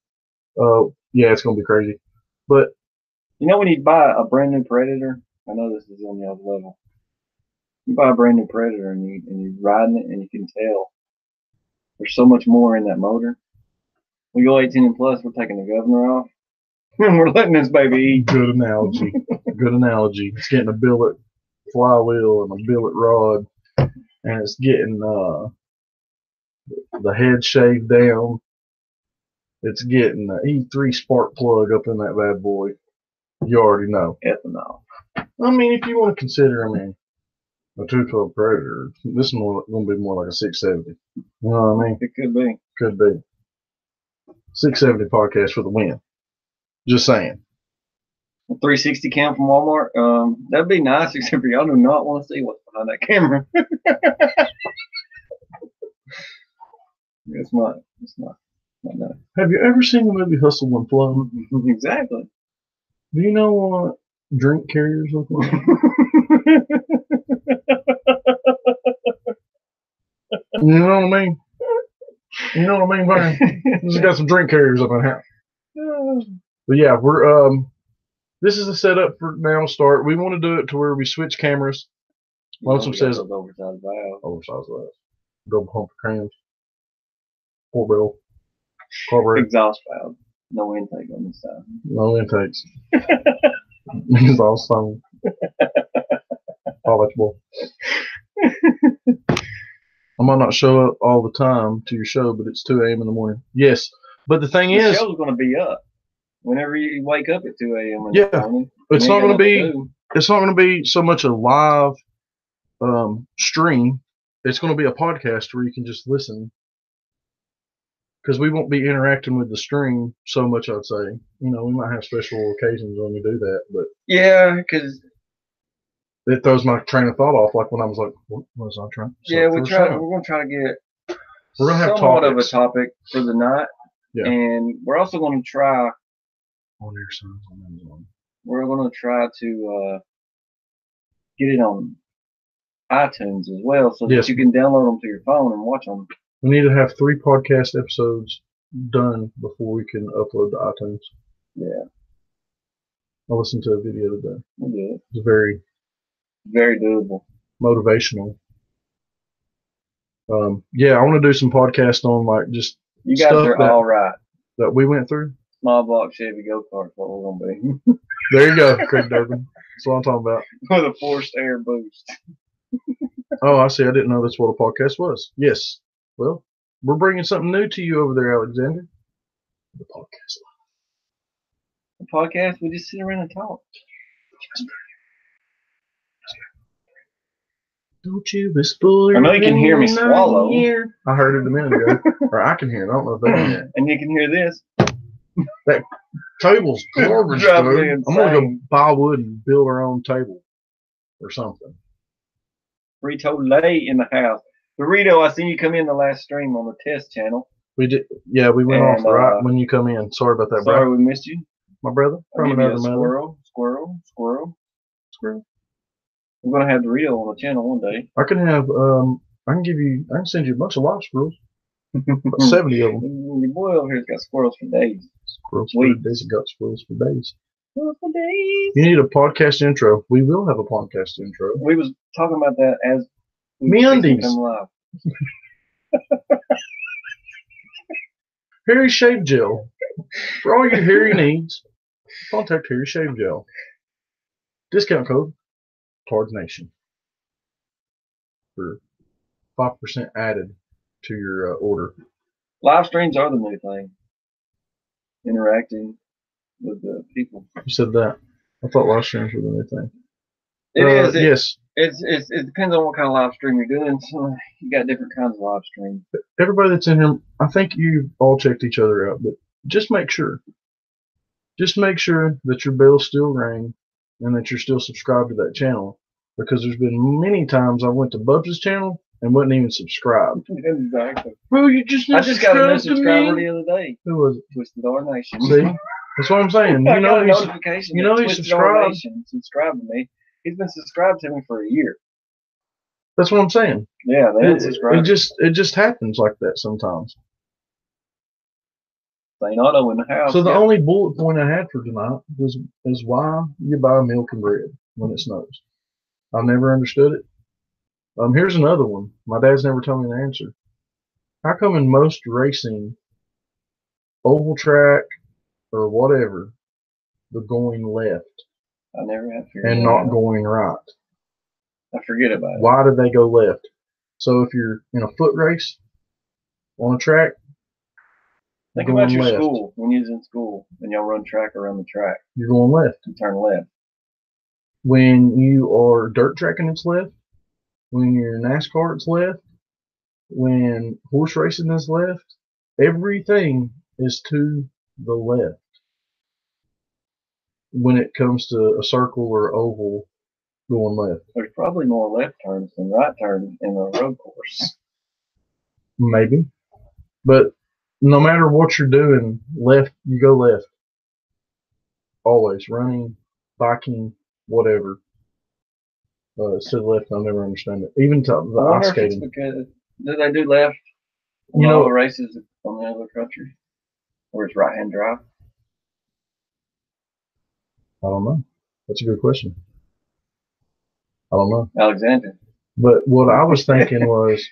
Speaker 1: Yeah, it's going to be crazy. But
Speaker 2: you know when you buy a brand new Predator? I know this is on the other level. You buy a brand new Predator and you're riding it and you can tell there's so much more in that motor. We go 18 and plus, we're taking the governor off. And we're letting this baby eat.
Speaker 1: Good analogy. Good analogy. It's getting a billet flywheel and a billet rod, and it's getting the head shaved down. It's getting the E3 spark plug up in that bad boy. You already know.
Speaker 2: Ethanol.
Speaker 1: I mean, if you want to consider, a 212 Predator, this is going to be more like a 670. You know what I mean?
Speaker 2: It could be.
Speaker 1: Could be. 670 podcast for the win. Just saying.
Speaker 2: A 360 cam from Walmart. That'd be nice, except for y'all do not want to see what's behind that camera. It's not nice.
Speaker 1: Have you ever seen the movie Hustle and Flow?
Speaker 2: Exactly.
Speaker 1: Do you know what drink carriers look like? You know what I mean? You know what I mean, Brian? Just got some drink carriers up in here. But yeah, we're this is the setup for now to start. We want to do it to where we switch cameras. Lonesome says
Speaker 2: oversized valves.
Speaker 1: Double hump crayons. 4-barrel. Carburetor.
Speaker 2: Exhaust valve. No intake on this side.
Speaker 1: No intakes. Exhaust phone. Eligible. I might not show up all the time to your show, but it's 2 a.m. in the morning. Yes. But the thing is,
Speaker 2: the show's going to be up whenever you wake up at 2 a.m.
Speaker 1: Yeah. It's not going to be. It's not going to be so much a live stream. It's going to be a podcast where you can just listen. Because we won't be interacting with the stream so much, I'd say. We might have special occasions when we do that, but
Speaker 2: yeah, because
Speaker 1: it throws my train of thought off. Like when I was like, "What was I trying?"
Speaker 2: Yeah, we're going to try to get
Speaker 1: we're going to have
Speaker 2: somewhat of a topic for the night, and we're also going to try.
Speaker 1: On air signs on Amazon.
Speaker 2: We're going to try to get it on iTunes as well, so that you can download them to your phone and watch them.
Speaker 1: We need to have 3 podcast episodes done before we can upload to iTunes.
Speaker 2: Yeah.
Speaker 1: I listened to a video today.
Speaker 2: We'll do it.
Speaker 1: It's very,
Speaker 2: very doable.
Speaker 1: Motivational. Yeah, I want to do some podcasts on like just.
Speaker 2: You guys are all right.
Speaker 1: that we went through.
Speaker 2: Small block Chevy go-kart, what we're gonna be.
Speaker 1: There you go, Craig Durbin. That's what I'm talking about.
Speaker 2: With a forced air boost.
Speaker 1: Oh, I see. I didn't know that's what a podcast was. Yes. Well, we're bringing something new to you over there, Alexander. The podcast.
Speaker 2: The podcast, we just sit around and talk.
Speaker 1: Don't you whisper.
Speaker 2: I know you can hear me swallow.
Speaker 1: I heard it a minute ago. Or I can hear it. I don't know if they can hear it.
Speaker 2: And you can hear this.
Speaker 1: That table's garbage,
Speaker 2: Drives me
Speaker 1: dude. I'm
Speaker 2: insane.
Speaker 1: going to go buy wood and build our own table or something.
Speaker 2: Frito Lay in the house. Burrito, I seen you come in the last stream on the test channel.
Speaker 1: We did. Yeah, we went
Speaker 2: And,
Speaker 1: off right when you come in. Sorry about that,
Speaker 2: Sorry
Speaker 1: bro.
Speaker 2: we missed you.
Speaker 1: My brother. From
Speaker 2: I'll give you
Speaker 1: another
Speaker 2: a
Speaker 1: mother.
Speaker 2: squirrel. We're gonna have Dorito on the channel one day.
Speaker 1: I can have I can send you a bunch of live squirrels. About 70 of them.
Speaker 2: Your boy over here's got squirrels for days.
Speaker 1: Squirrels
Speaker 2: Sweet.
Speaker 1: for days. I got squirrels for days.
Speaker 2: Squirrels for days.
Speaker 1: You need a podcast intro. We will have a podcast intro.
Speaker 2: We was talking about that as
Speaker 1: MeUndies.
Speaker 2: come live.
Speaker 1: Harry Shave Gel. For all your hairy needs, contact Harry Shave Gel. Discount code Tardsquad Nation for 5% added to your order.
Speaker 2: Live streams are the new thing. Interacting with the people.
Speaker 1: You said that. I thought live streams were the new thing.
Speaker 2: It is.
Speaker 1: Yes.
Speaker 2: It depends on what kind of live stream you're doing. So you got different kinds of live streams.
Speaker 1: Everybody that's in here, I think you all checked each other out, but just make sure. Just make sure that your bell still rang and that you're still subscribed to that channel, because there's been many times I went to Bubs' channel and wasn't even subscribed.
Speaker 2: Exactly.
Speaker 1: Bro, you just
Speaker 2: I just got a new subscriber
Speaker 1: me.
Speaker 2: the other day.
Speaker 1: Who was it?
Speaker 2: Twisted Our Nation.
Speaker 1: See? That's what I'm saying.
Speaker 2: I
Speaker 1: You
Speaker 2: got a
Speaker 1: know,
Speaker 2: notification.
Speaker 1: you know
Speaker 2: that
Speaker 1: he's
Speaker 2: Twisted Our
Speaker 1: subscribed.
Speaker 2: Nation subscribed to me. He's been subscribed to me for a year.
Speaker 1: That's what I'm saying.
Speaker 2: Yeah, they unsubscribed.
Speaker 1: It just happens like that sometimes.
Speaker 2: St. Otto in the house.
Speaker 1: So the only bullet point I had for tonight is why you buy milk and bread when it snows. I never understood it. Here's another one. My dad's never told me the answer. How come in most racing, oval track or whatever, they're going left
Speaker 2: I never have figured
Speaker 1: and
Speaker 2: that
Speaker 1: not
Speaker 2: out.
Speaker 1: going right?
Speaker 2: I forget about it.
Speaker 1: Why do they go left? So if you're in a foot race on a track,
Speaker 2: Think
Speaker 1: you're
Speaker 2: about
Speaker 1: going
Speaker 2: your
Speaker 1: left.
Speaker 2: school when you was in school and y'all run track around the track
Speaker 1: You're going left.
Speaker 2: and turn left.
Speaker 1: When you are dirt tracking, it's left. When you're NASCAR, it's left. When horse racing is left. Everything is to the left. When it comes to a circle or oval, going left.
Speaker 2: There's probably more left turns than right turns in a road course.
Speaker 1: Maybe. But no matter what you're doing, left, you go left. Always. Running, biking, whatever. It's to the left. I'll never understand it. Even to
Speaker 2: I
Speaker 1: the
Speaker 2: wonder
Speaker 1: ice
Speaker 2: if it's
Speaker 1: skating.
Speaker 2: because do they do left on
Speaker 1: You know-
Speaker 2: all the races on the other country? Or it's right hand drive?
Speaker 1: I don't know. That's a good question. I don't know.
Speaker 2: Alexander.
Speaker 1: But what I was thinking was,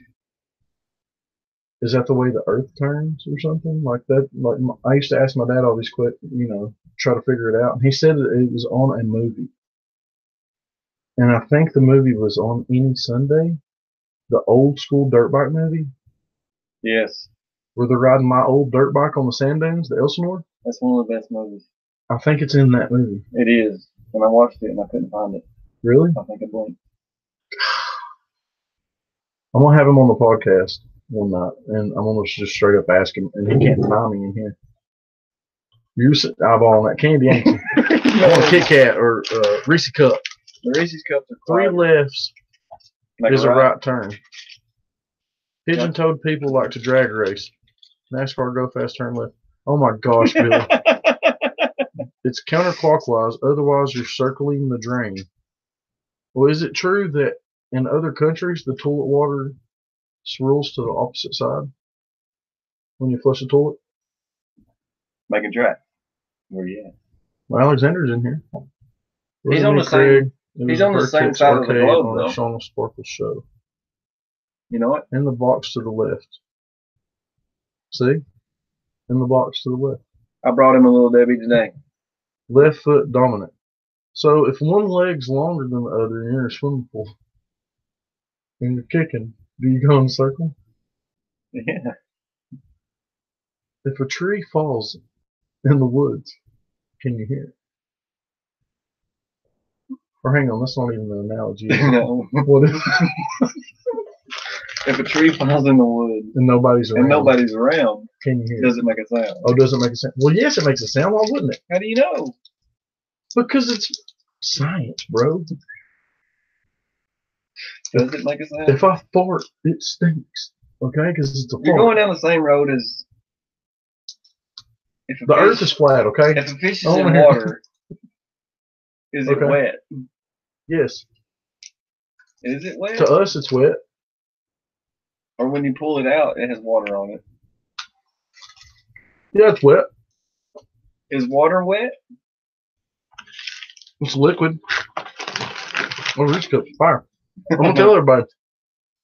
Speaker 1: is that the way the earth turns or something like that? Like I used to ask my dad all these questions, try to figure it out. And he said that it was on a movie. And I think the movie was on Any Sunday, the old school dirt bike movie,
Speaker 2: Yes.
Speaker 1: where they're riding my old dirt bike on the sand dunes, the Elsinore.
Speaker 2: That's one of the best movies.
Speaker 1: I think it's in that movie.
Speaker 2: It is. And I watched it and I couldn't find it.
Speaker 1: Really?
Speaker 2: I think I blinked.
Speaker 1: I'm going to have him on the podcast one night, and I'm going to just straight up ask him, and he can't deny me in here. You're eyeballing that candy, ain't you? I want a Kit Kat or Reese Cup.
Speaker 2: The Reese's Cups are
Speaker 1: 3
Speaker 2: fire.
Speaker 1: lefts
Speaker 2: Like
Speaker 1: is a right turn. Pigeon-toed people like to drag race. NASCAR go fast, turn left. Oh my gosh, Billy. It's counterclockwise, otherwise you're circling the drain. Well, is it true that in other countries the toilet water swirls to the opposite side when you flush the toilet?
Speaker 2: Make a track. Where you at?
Speaker 1: Well, Alexander's in here.
Speaker 2: He's on the same- he's on the same side of the globe,
Speaker 1: on
Speaker 2: though.
Speaker 1: the Shauna Sparkle show.
Speaker 2: You know what?
Speaker 1: In the box to the left. See? in the box to the left.
Speaker 2: I brought him a little Debbie today.
Speaker 1: Left foot dominant. So if one leg's longer than the other and you're in a swimming pool and you're kicking, do you go in a circle?
Speaker 2: Yeah.
Speaker 1: If a tree falls in the woods, can you hear it? Or hang on, that's not even an analogy.
Speaker 2: No.
Speaker 1: What if,
Speaker 2: If a tree falls in the woods
Speaker 1: and nobody's around?
Speaker 2: Can you hear it? Does it make a sound?
Speaker 1: Oh, does it make a sound? Well, yes, it makes a sound. Why wouldn't it?
Speaker 2: How do you know?
Speaker 1: Because it's science, bro.
Speaker 2: Does it make a sound?
Speaker 1: If I fart, it stinks. Okay, because it's a fart.
Speaker 2: You're going down the same road as.
Speaker 1: The earth is flat, okay?
Speaker 2: If a fish is in water, is it wet?
Speaker 1: Yes.
Speaker 2: Is it wet?
Speaker 1: To us, it's wet.
Speaker 2: Or when you pull it out, it has water on it.
Speaker 1: Yeah, it's wet.
Speaker 2: Is water wet?
Speaker 1: It's liquid. Oh, Rich Cup's fire. I'm going to tell everybody,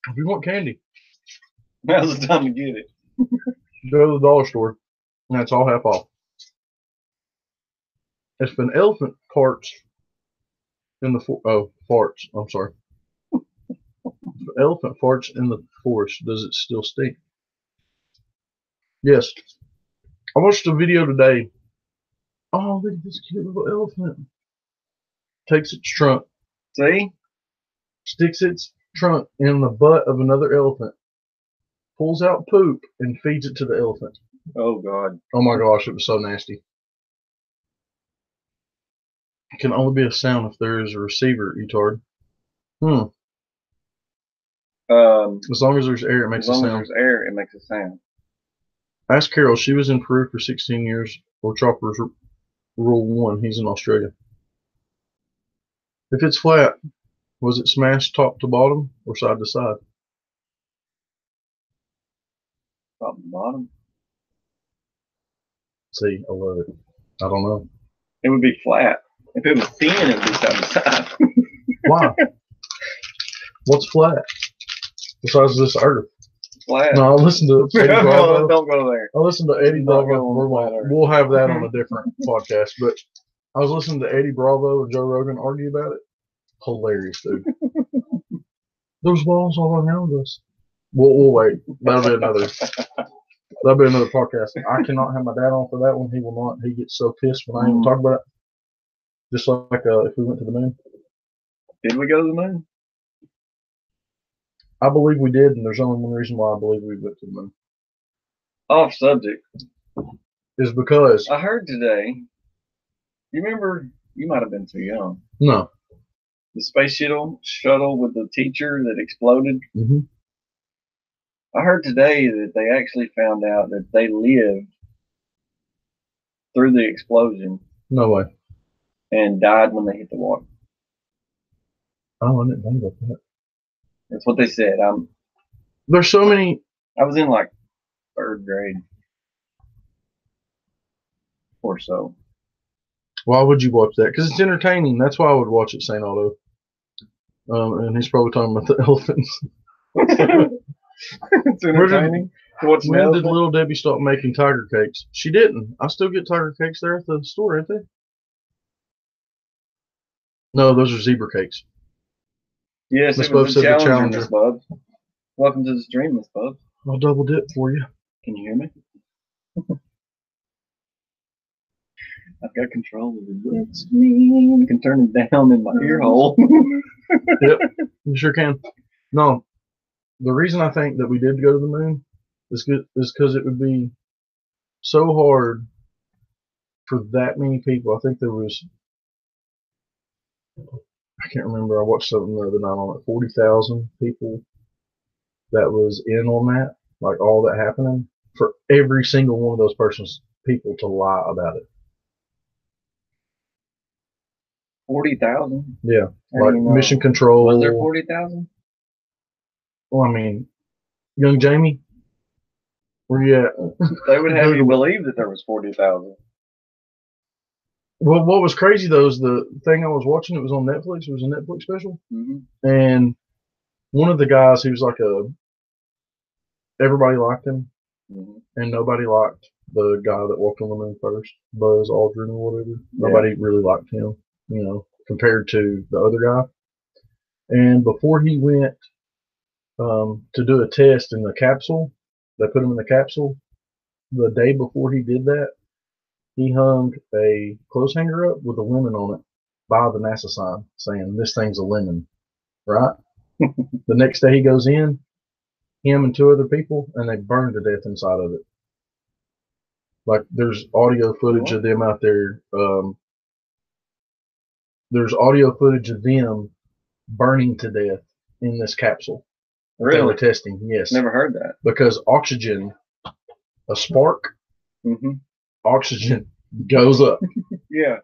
Speaker 1: if you want candy,
Speaker 2: now's the time to get it.
Speaker 1: Go to the dollar store, and that's all half off. If an elephant farts in the farts, I'm sorry. If an elephant farts in the forest, does it still stink? Yes. I watched a video today. Oh, look at this cute little elephant. Takes its trunk.
Speaker 2: See?
Speaker 1: Sticks its trunk in the butt of another elephant. Pulls out poop and feeds it to the elephant.
Speaker 2: Oh, God.
Speaker 1: Oh, my gosh. It was so nasty. It can only be a sound if there is a receiver, Etard. As long as there's air, it makes a sound.
Speaker 2: As long as there's air, it makes a sound.
Speaker 1: Ask Carol. She was in Peru for 16 years. Or Chopper's Rule 1. He's in Australia. If it's flat, was it smashed top to bottom or side to side?
Speaker 2: Top to bottom.
Speaker 1: See, I love it. I don't know.
Speaker 2: It would be flat. If it was thin, it would be side to side.
Speaker 1: Why? What's flat? Besides this earth.
Speaker 2: Flat.
Speaker 1: No, I'll listen to Eddie Bravo.
Speaker 2: Don't go there.
Speaker 1: I'll listen to Eddie Bravo. We'll have that on a different podcast. But I was listening to Eddie Bravo and Joe Rogan argue about it. Hilarious, dude. Those walls all around us. We'll wait. That'll be another podcast. I cannot have my dad on for that one. He will not. He gets so pissed when I even talk about it. Just like if we went to the moon.
Speaker 2: Did we go to the moon?
Speaker 1: I believe we did, and there's only one reason why I believe we went to the moon.
Speaker 2: Off subject.
Speaker 1: Is because
Speaker 2: I heard today. You remember? You might have been too young.
Speaker 1: No.
Speaker 2: The space shuttle with the teacher that exploded.
Speaker 1: Mm-hmm.
Speaker 2: I heard today that they actually found out that they lived through the explosion.
Speaker 1: No way.
Speaker 2: And died when they hit the water.
Speaker 1: Oh, I didn't think about that.
Speaker 2: That's what they said.
Speaker 1: There's so many.
Speaker 2: I was in like 3rd grade or so.
Speaker 1: Why would you watch that? Because it's entertaining. That's why I would watch it, St. Otto. And he's probably talking about the elephants.
Speaker 2: It's entertaining.
Speaker 1: When did Little Debbie stop making tiger cakes? She didn't. I still get tiger cakes there at the store, ain't they? No, those are zebra cakes.
Speaker 2: Yes,
Speaker 1: Miss
Speaker 2: it was
Speaker 1: Bub
Speaker 2: a
Speaker 1: said
Speaker 2: challenger, Miss Bub. Welcome to the stream, Miss Bub.
Speaker 1: I'll double dip for you.
Speaker 2: Can you hear me? I've got control of it. It's me. I can turn it down in my ear hole.
Speaker 1: Yep, you sure can. No, the reason I think that we did go to the moon is because it would be so hard for that many people. I think there was, I can't remember, I watched something the other night on it, 40,000 people that was in on that, like all that happening, for every single one of those people to lie about it.
Speaker 2: 40,000?
Speaker 1: Yeah, like mission control.
Speaker 2: Was there 40,000?
Speaker 1: Well, I mean, young Jamie, where you at?
Speaker 2: They would have you believe that there was 40,000.
Speaker 1: Well, what was crazy though is the thing I was watching. It was on Netflix. It was a Netflix special, and one of the guys, he was like everybody liked him, and nobody liked the guy that walked on the moon first, Buzz Aldrin or whatever. Nobody really liked him, compared to the other guy. And before he went to do a test in the capsule, they put him in the capsule. The day before he did that, he hung a clothes hanger up with a lemon on it by the NASA sign saying, "This thing's a lemon," right? The next day he goes in, him and 2 other people, and they burned to death inside of it. Like, there's audio footage of them out there. There's audio footage of them burning to death in this capsule.
Speaker 2: Really?
Speaker 1: They were testing, yes.
Speaker 2: Never heard that.
Speaker 1: Because oxygen, a spark,
Speaker 2: mm-hmm.
Speaker 1: Oxygen goes up.
Speaker 2: Yeah.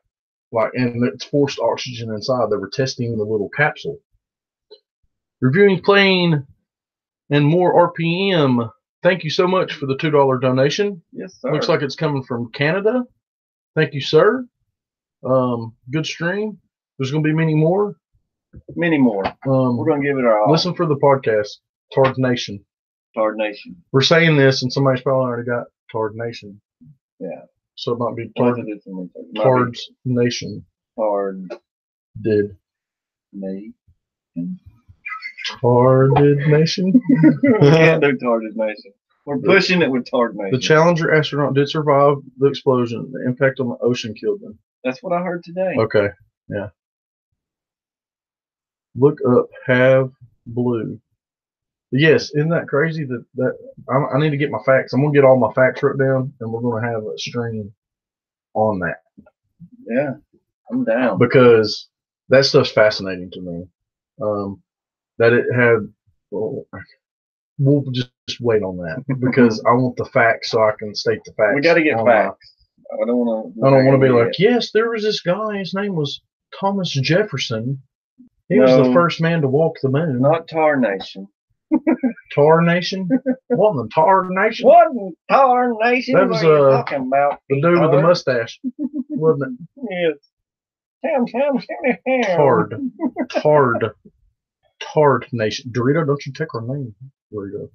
Speaker 1: And it's forced oxygen inside. They were testing the little capsule. Reviewing plane and more RPM. Thank you so much for the $2 donation.
Speaker 2: Yes, sir.
Speaker 1: Looks like it's coming from Canada. Thank you, sir. Good stream. There's going to be many more.
Speaker 2: Many more. We're going to give it our all.
Speaker 1: Listen for the podcast, Tard Nation.
Speaker 2: Tard Nation.
Speaker 1: We're saying this, and somebody's probably already got Tard Nation.
Speaker 2: Yeah.
Speaker 1: So it might be Tards Nation.
Speaker 2: Tard.
Speaker 1: Did.
Speaker 2: Nation.
Speaker 1: Tarded Nation?
Speaker 2: We can't do Tarded Nation. We're pushing it with Tard Nation.
Speaker 1: The Challenger astronaut did survive the explosion. The impact on the ocean killed them.
Speaker 2: That's what I heard today.
Speaker 1: Okay. Yeah. Look up Have Blue. Yes, isn't that crazy that I need to get my facts. I'm going to get all my facts wrote down, and we're going to have a stream on that.
Speaker 2: Yeah, I'm down.
Speaker 1: Because that stuff's fascinating to me. That it had, we'll just wait on that because I want the facts so I can state the facts.
Speaker 2: We got to get facts. I don't want
Speaker 1: to be like, yes, there was this guy. His name was Thomas Jefferson. He was the first man to walk the moon.
Speaker 2: Not Tar Nation.
Speaker 1: Tar Nation? What in the Tar Nation?
Speaker 2: What in Tar Nation?
Speaker 1: That was
Speaker 2: talking about
Speaker 1: the dude with the mustache, wasn't
Speaker 2: it? Yes.
Speaker 1: Tard Nation. Dorito, don't you take our name, Dorito.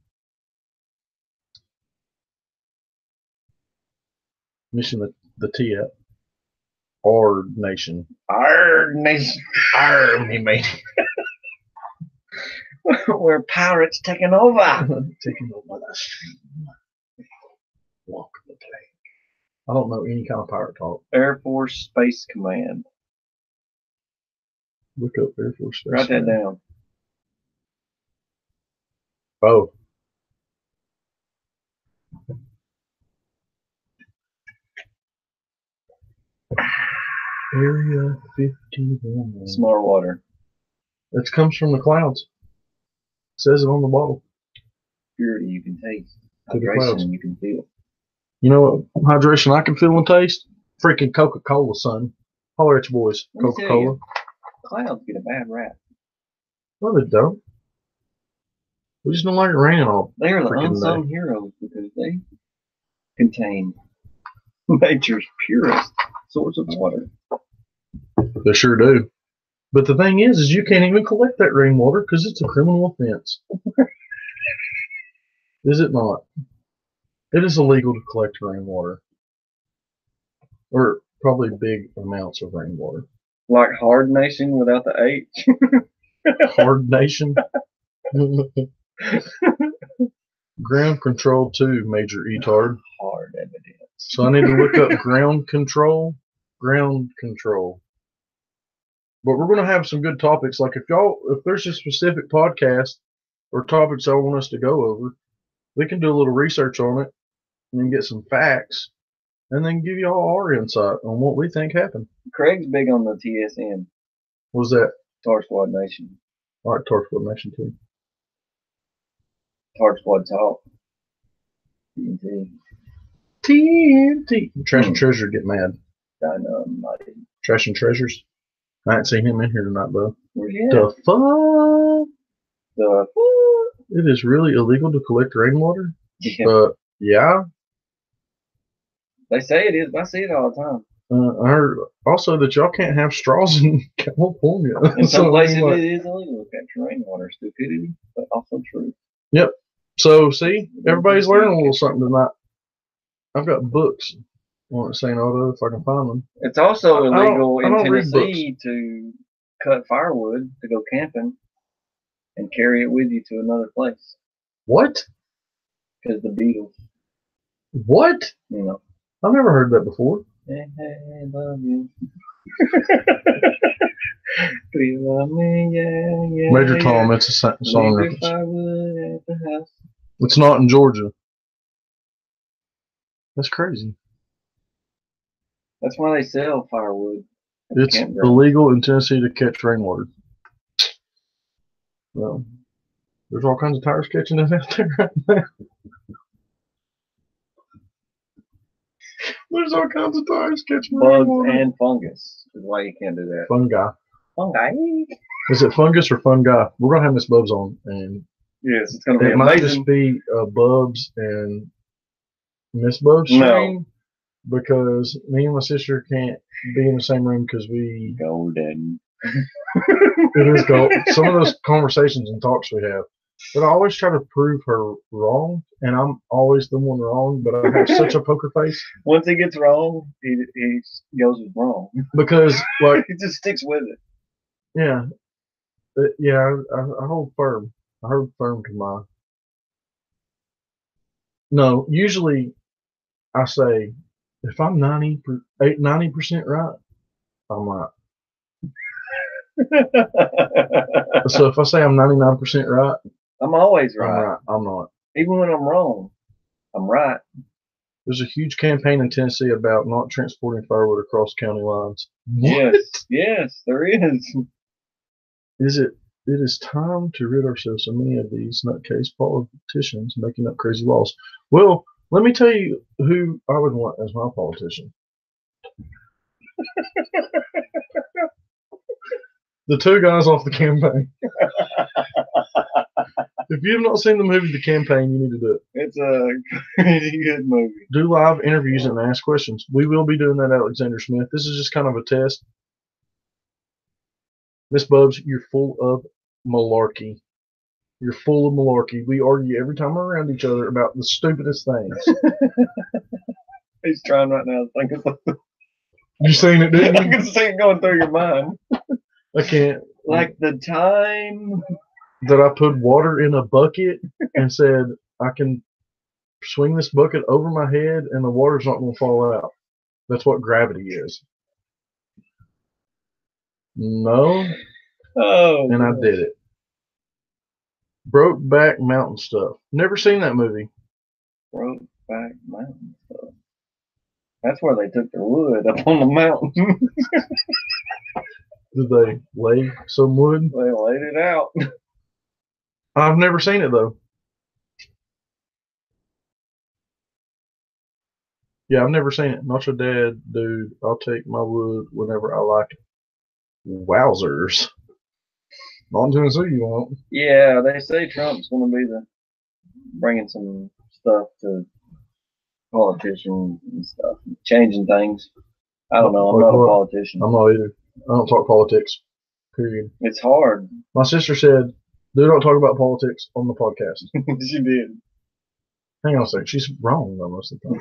Speaker 1: Missing the T out. Ard Nation.
Speaker 2: Ard Nation.
Speaker 1: Army mate.
Speaker 2: We're pirates taking over.
Speaker 1: Taking over the stream. Walk the plank. I don't know any kind of pirate talk.
Speaker 2: Air Force Space Command.
Speaker 1: Look up Air Force Space
Speaker 2: Write that
Speaker 1: Command.
Speaker 2: down.
Speaker 1: Oh. Area 51.
Speaker 2: Smart water.
Speaker 1: It comes from the clouds. It says it on the bottle.
Speaker 2: Purity you can taste.
Speaker 1: To the clouds.
Speaker 2: Hydration you can feel.
Speaker 1: You know what hydration I can feel and taste? Freaking Coca-Cola, son. Holler at your boys. Coca-Cola.
Speaker 2: Clouds get a bad rap.
Speaker 1: No, they don't. We just don't like it raining all.
Speaker 2: They are the unsung heroes because they contain nature's purest source of water.
Speaker 1: They sure do. But the thing is you can't even collect that rainwater because it's a criminal offense. Is it not? It is illegal to collect rainwater. Or probably big amounts of rainwater.
Speaker 2: Like Hard Nation without the H?
Speaker 1: Hard Nation? Ground Control 2, Major Etard.
Speaker 2: Hard evidence.
Speaker 1: So I need to look up ground control. Ground control. But we're going to have some good topics. Like if there's a specific podcast or topics y'all want us to go over, we can do a little research on it and then get some facts and then give y'all our insight on what we think happened.
Speaker 2: Craig's big on the TSN.
Speaker 1: What was that?
Speaker 2: Tardsquad Nation.
Speaker 1: All right, Torchwood Nation too.
Speaker 2: Tardsquad Talk. TNT.
Speaker 1: TNT. Trash and Treasure get mad.
Speaker 2: Dynamite.
Speaker 1: Trash and Treasures. I ain't seen him in here tonight, though.
Speaker 2: Where's he at?
Speaker 1: The fuck?
Speaker 2: The fuck?
Speaker 1: It is really illegal to collect rainwater?
Speaker 2: Yeah.
Speaker 1: Yeah.
Speaker 2: They say it is. I see it all the time.
Speaker 1: I heard also that y'all can't have straws in California.
Speaker 2: In some places it is illegal to capture rainwater. Stupidity, but also true.
Speaker 1: Yep. So, see, everybody's learning a little something tonight. I've got books on St. Otto if I can find them.
Speaker 2: It's also
Speaker 1: I don't-
Speaker 2: illegal
Speaker 1: I
Speaker 2: in
Speaker 1: don't read
Speaker 2: Tennessee to cut firewood to go camping and carry it with you to another place
Speaker 1: What?
Speaker 2: because the beetles,
Speaker 1: What?
Speaker 2: you know.
Speaker 1: I've never heard that before.
Speaker 2: Hey, hey, love you. Do you love me? Yeah, yeah.
Speaker 1: Major Tom,
Speaker 2: yeah.
Speaker 1: it's a song
Speaker 2: Leave your
Speaker 1: reference.
Speaker 2: firewood at the house.
Speaker 1: It's not in Georgia. That's crazy.
Speaker 2: That's why they sell firewood at the
Speaker 1: It's
Speaker 2: campground.
Speaker 1: illegal in Tennessee to catch rainwater. Well, there's all kinds of tires catching it out there right now. There's all kinds of tires catching
Speaker 2: Bugs
Speaker 1: rainwater.
Speaker 2: and fungus is why you can't do that.
Speaker 1: Fungi.
Speaker 2: Fungi.
Speaker 1: Is it fungus or fungi? We're gonna have Miss Bubs on, and
Speaker 2: Yes, it's gonna be
Speaker 1: it might
Speaker 2: amazing.
Speaker 1: just be Bubs and Miss Bubs
Speaker 2: No.
Speaker 1: stream because me and my sister can't be in the same room because we.
Speaker 2: Golden.
Speaker 1: It is gold. Some of those conversations and talks we have, but I always try to prove her wrong, and I'm always the one wrong. But I have such a poker face
Speaker 2: Once he gets wrong, he goes with wrong.
Speaker 1: because, like,
Speaker 2: He just sticks with it.
Speaker 1: yeah, I hold firm. I hold firm to my. No, usually I say if I'm 90% right, I'm right. So if I say I'm 99% right,
Speaker 2: I'm always
Speaker 1: I'm
Speaker 2: right.
Speaker 1: right. I'm not.
Speaker 2: Even when I'm wrong, I'm right.
Speaker 1: There's a huge campaign in Tennessee about not transporting firewood across county lines.
Speaker 2: Yes, yes, there is.
Speaker 1: It is time to rid ourselves of many of these nutcase politicians making up crazy laws. Well, let me tell you who I would want as my politician. The two guys off the campaign. If you have not seen the movie The Campaign, you need to do it.
Speaker 2: It's a pretty good movie.
Speaker 1: Do live interviews and ask questions. We will be doing that, Alexander Smith. This is just kind of a test. Miss Bubs, you're full of malarkey. You're full of malarkey. We argue every time we're around each other about the stupidest things.
Speaker 2: He's trying right now to think of something.
Speaker 1: You seen it, didn't
Speaker 2: I
Speaker 1: you?
Speaker 2: can see it going through your mind.
Speaker 1: I can't.
Speaker 2: Like the time
Speaker 1: That I put water in a bucket and said, I can swing this bucket over my head and the water's not going to fall out. That's what gravity is. No,
Speaker 2: Oh,
Speaker 1: and I did it. Brokeback Mountain stuff. Never seen that movie.
Speaker 2: Brokeback Mountain stuff. That's where they took the wood up on the mountain.
Speaker 1: Did they lay some wood?
Speaker 2: They laid it out.
Speaker 1: I've never seen it though. Yeah, I've never seen it. Not your dad, dude. I'll take my wood whenever I like it. Wowzers. Not in Tennessee, you won't.
Speaker 2: Yeah, they say Trump's going to be bringing some stuff to politicians and stuff, changing things. I don't know. I'm not a politician.
Speaker 1: I'm not either. I don't talk politics. Period.
Speaker 2: It's hard.
Speaker 1: My sister said, "Do not talk about politics on the podcast."
Speaker 2: She did.
Speaker 1: Hang on a second. She's wrong though most of the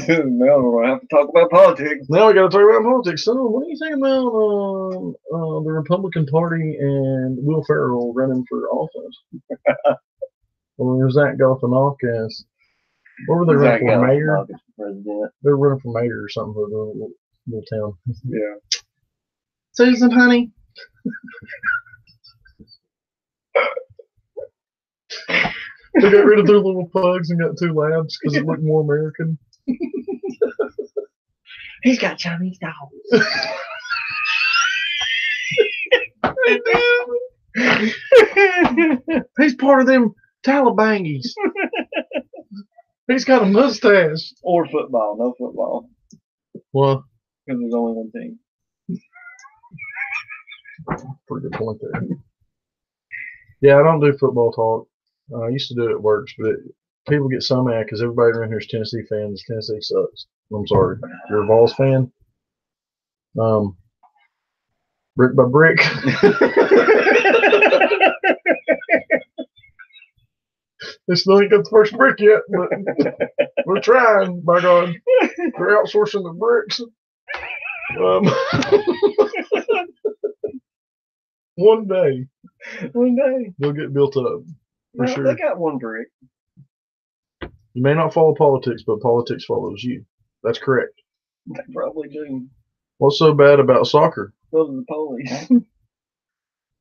Speaker 1: time.
Speaker 2: Now we're going to have to talk about politics.
Speaker 1: Now we got to talk about politics. So, what do you think about the Republican Party and Will Ferrell running for office? Or was that Galifianakis? What were they running for? Mayor?
Speaker 2: President.
Speaker 1: They were running for mayor or something for the little town.
Speaker 2: Yeah.
Speaker 1: Susan, honey. They got rid of their little pugs and got 2 labs because it looked more American.
Speaker 2: He's got Chinese dogs.
Speaker 1: He's part of them Talibangies. He's got a mustache.
Speaker 2: Or football. No football.
Speaker 1: Well,
Speaker 2: because there's only one team.
Speaker 1: Pretty good point there. Yeah, I don't do football talk. I used to do it at work, but people get so mad because everybody around here is Tennessee fans. Tennessee sucks. I'm sorry. You're a Vols fan? Brick by brick. They still ain't got the first brick yet, but we're trying, by God. They're outsourcing the bricks. One day they'll get built up. For sure.
Speaker 2: They got one brick.
Speaker 1: You may not follow politics, but politics follows you. That's correct.
Speaker 2: They probably do.
Speaker 1: What's so bad about soccer?
Speaker 2: So do the police.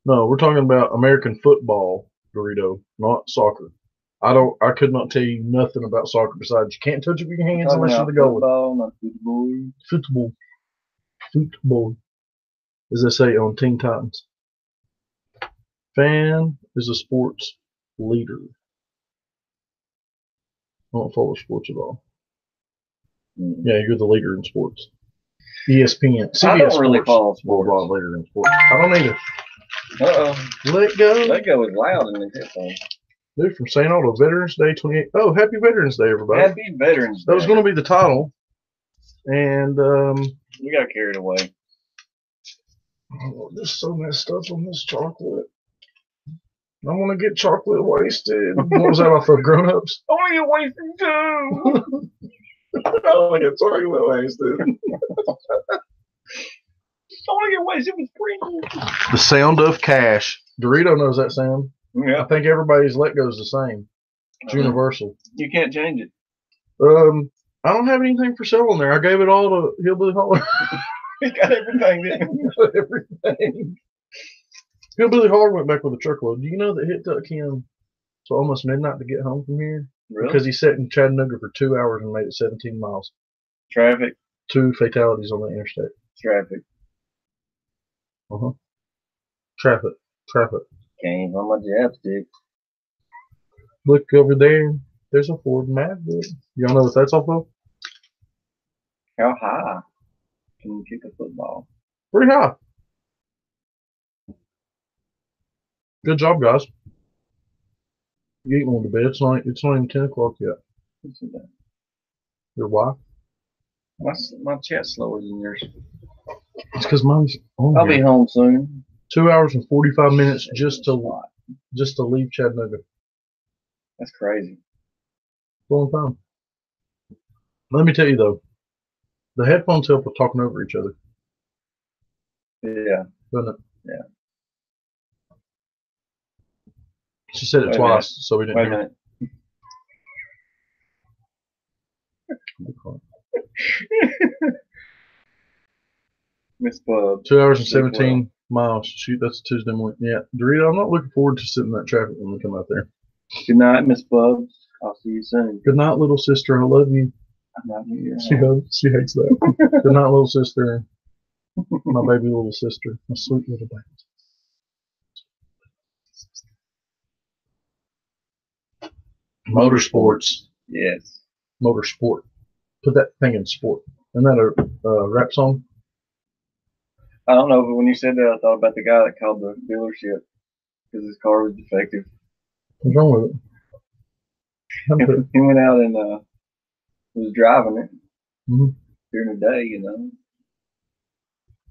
Speaker 1: No, we're talking about American football, Dorito, not soccer. I could not tell you nothing about soccer besides you can't touch it with your hands unless you're the goalie.
Speaker 2: Football, not football.
Speaker 1: Football. As they say on Teen Titans. Fan is a sports leader. I don't follow sports at all. Yeah, you're the leader in sports. ESPN. CBS
Speaker 2: I don't really follow sports.
Speaker 1: Worldwide leader in sports. I don't either.
Speaker 2: Uh-oh.
Speaker 1: Let go.
Speaker 2: Let go is loud in the headphones.
Speaker 1: Dude, from St. Otto, Veterans Day 28. Oh, happy Veterans Day, everybody.
Speaker 2: Happy Veterans Day.
Speaker 1: That was going to be the title. And,
Speaker 2: we got carried away.
Speaker 1: oh, there's so much stuff on this chocolate. I want to get chocolate wasted. What was that off of Grown Ups?
Speaker 2: I want to get wasted too.
Speaker 1: I want to get chocolate wasted.
Speaker 2: I want to get wasted with Pringles.
Speaker 1: The sound of cash. Dorito knows that sound.
Speaker 2: Yeah.
Speaker 1: I think everybody's let go is the same. It's universal.
Speaker 2: You can't change it.
Speaker 1: I don't have anything for sale on there. I gave it all to Hillbilly Holler.
Speaker 2: He got everything, didn't he?
Speaker 1: Everything. Hillbilly Holler went back with a truckload. Do you know that it took him to almost midnight to get home from here?
Speaker 2: Really?
Speaker 1: Because he sat in Chattanooga for 2 hours and made it 17 miles.
Speaker 2: Traffic.
Speaker 1: 2 fatalities on the interstate.
Speaker 2: Traffic.
Speaker 1: Traffic.
Speaker 2: Came on my chapstick.
Speaker 1: Look over there. There's a Ford Maverick. Y'all know what that's off of?
Speaker 2: How high can you kick a football?
Speaker 1: Pretty high. Good job, guys. You ain't going to bed. It's not even 10 o'clock yet. Your wife?
Speaker 2: My chat's slower than yours.
Speaker 1: It's because mine's on
Speaker 2: I'll
Speaker 1: here.
Speaker 2: be home soon.
Speaker 1: 2 hours and 45 minutes just to leave Chattanooga.
Speaker 2: That's crazy.
Speaker 1: Long time. Let me tell you though, the headphones help with talking over each other,
Speaker 2: Yeah.
Speaker 1: doesn't it?
Speaker 2: Yeah.
Speaker 1: She said it
Speaker 2: Wait a
Speaker 1: twice, so we didn't
Speaker 2: Wait a
Speaker 1: hear
Speaker 2: minute.
Speaker 1: it.
Speaker 2: Miss Bub.
Speaker 1: 2 hours and 17 miles. Shoot, that's a Tuesday morning. Yeah, Dorito, I'm not looking forward to sitting in that traffic when we come out there.
Speaker 2: Good night, Miss Bubs. I'll see you soon.
Speaker 1: Good night, little sister. I love you.
Speaker 2: I'm not here.
Speaker 1: She hates that. Good night, little sister. My baby little sister. My sweet little baby. Motorsports.
Speaker 2: Yes.
Speaker 1: Motorsport. Put that thing in sport. Isn't that a rap song?
Speaker 2: I don't know, but when you said that, I thought about the guy that called the dealership because his car was defective.
Speaker 1: What's wrong with it?
Speaker 2: He went out and was driving it during the day, and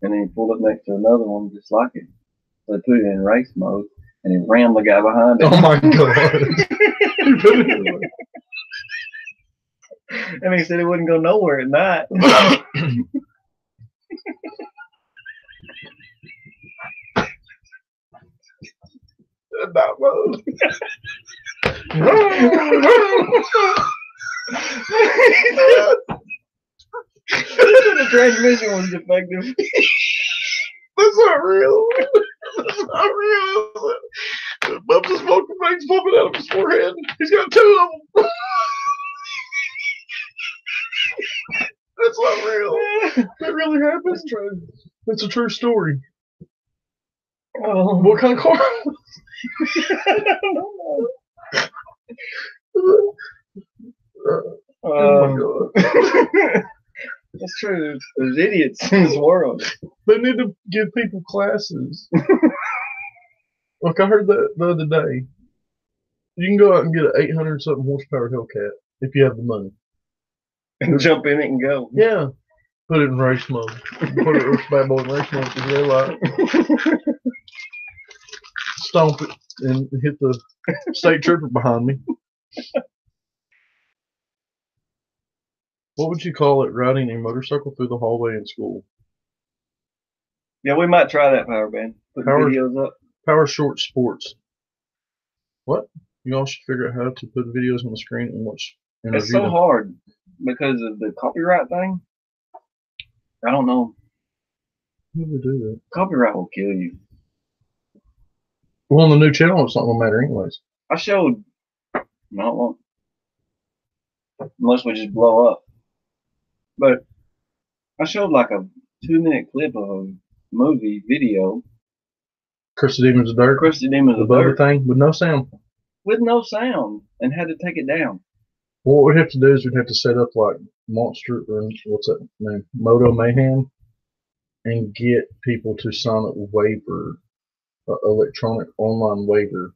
Speaker 2: then he pulled up next to another one just like it. So they put it in race mode, and he rammed the guy behind him.
Speaker 1: Oh my God.
Speaker 2: And he said he wouldn't go nowhere at night.
Speaker 1: That was.
Speaker 2: The transmission was defective.
Speaker 1: That's not real. That's not real, is it? Bubs is smoking rings popping out of his forehead. He's got 2 of them. That's not real. That really happened. It's true. It's a true story.
Speaker 2: Oh.
Speaker 1: What kind of car?
Speaker 2: I don't know.
Speaker 1: Oh my God.
Speaker 2: That's true. There's idiots in this world.
Speaker 1: They need to give people classes. Look, I heard that the other day. You can go out and get an 800-something horsepower Hellcat if you have the money.
Speaker 2: And jump in it and go.
Speaker 1: Yeah. Put it in race mode. Put it in bad boy in race mode because they like stomp it and hit the state trooper behind me. What would you call it? Riding a motorcycle through the hallway in school.
Speaker 2: Yeah, we might try that, Power Band. Put videos up.
Speaker 1: Power Short Sports. What? You all should figure out how to put videos on the screen and watch. And
Speaker 2: It's so hard because of the copyright thing. I don't know.
Speaker 1: How do we do that?
Speaker 2: Copyright will kill you.
Speaker 1: Well, on the new channel, it's not going to matter anyways.
Speaker 2: I showed. No, unless we just blow up. But I showed like a 2-minute clip of a movie video.
Speaker 1: Christy Demons of Dirt.
Speaker 2: Christy Demons of
Speaker 1: Dirt.
Speaker 2: Dirt.
Speaker 1: Thing with no sound.
Speaker 2: With no sound, and had to take it down.
Speaker 1: Well, what we'd have to do is we'd have to set up like Monster, or what's that name? Moto Mayhem, and get people to sign a waiver, electronic online waiver,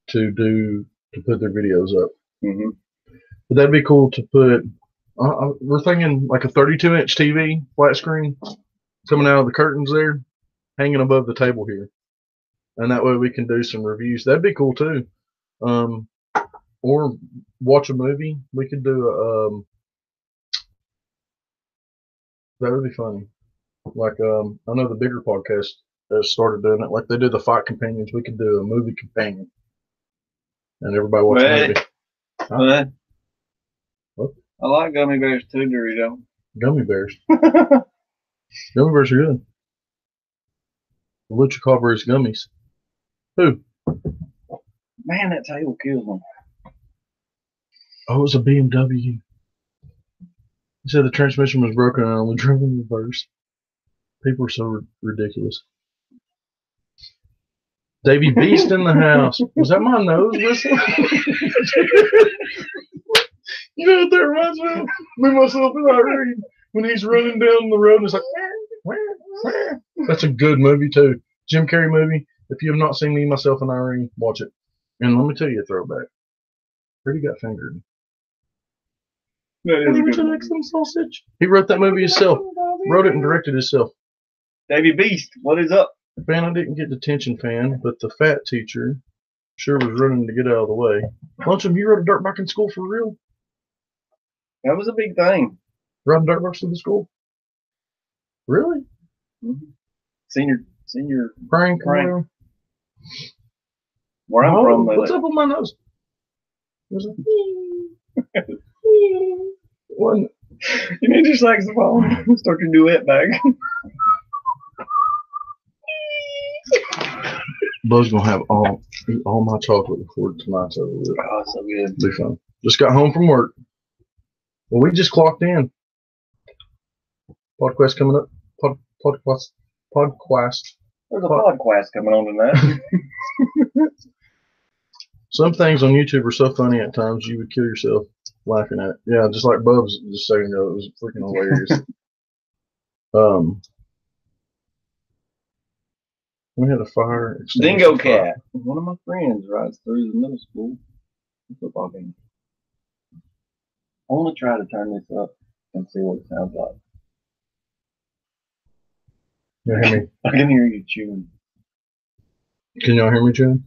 Speaker 1: to put their videos up.
Speaker 2: Mm-hmm.
Speaker 1: But that'd be cool to put. We're thinking like a 32-inch TV, flat screen, coming out of the curtains there, hanging above the table here, and that way we can do some reviews. That'd be cool too. Or watch a movie. We could do that would be funny. Like I know the bigger podcast has started doing it. Like they do the fight companions. We could do a movie companion, and everybody watch a movie. Huh? What?
Speaker 2: I like gummy bears too, Dorito.
Speaker 1: Gummy bears. Gummy bears are good. The Lucha Cowboys gummies. Who?
Speaker 2: Man, that table kills them.
Speaker 1: Oh, it was a BMW. He said the transmission was broken and only drove in reverse. People are so ridiculous. Davy Beast in the house. Was that my nose whistling? You know what that reminds me of? Me, myself, and Irene. When he's running down the road and it's like, that's a good movie too. Jim Carrey movie. If you have not seen Me, Myself, and Irene, watch it. And let me tell you a throwback. Pretty got fingered.
Speaker 2: That is a good
Speaker 1: like some sausage. He wrote that movie himself. Wrote it and directed himself.
Speaker 2: Davy Beast, what is up?
Speaker 1: Fan, I didn't get detention, fan, but the fat teacher sure was running to get out of the way. Lunchum, you rode a dirt bike in school for real?
Speaker 2: That was a big thing.
Speaker 1: Riding dirt bikes to the school? Really?
Speaker 2: Mm-hmm. Senior
Speaker 1: Prank.
Speaker 2: Where I'm from,
Speaker 1: what's up with my nose? One.
Speaker 2: You need your saxophone. Start your duet back.
Speaker 1: Buzz gonna have eat all my chocolate before tonight's over with.
Speaker 2: Oh, so good.
Speaker 1: Be fun. Just got home from work. Well, we just clocked in. Podcast coming up. Podcast.
Speaker 2: There's a podcast coming on tonight.
Speaker 1: Some things on YouTube are so funny at times you would kill yourself laughing at it. Yeah, just like Bub's just saying, it was freaking hilarious. We had a fire.
Speaker 2: Dingo Cat. One of my friends rides through the middle school football game. I want to try to turn this up and see what it sounds like.
Speaker 1: You hear me?
Speaker 2: I can hear you chewing.
Speaker 1: Can y'all hear me, Jen?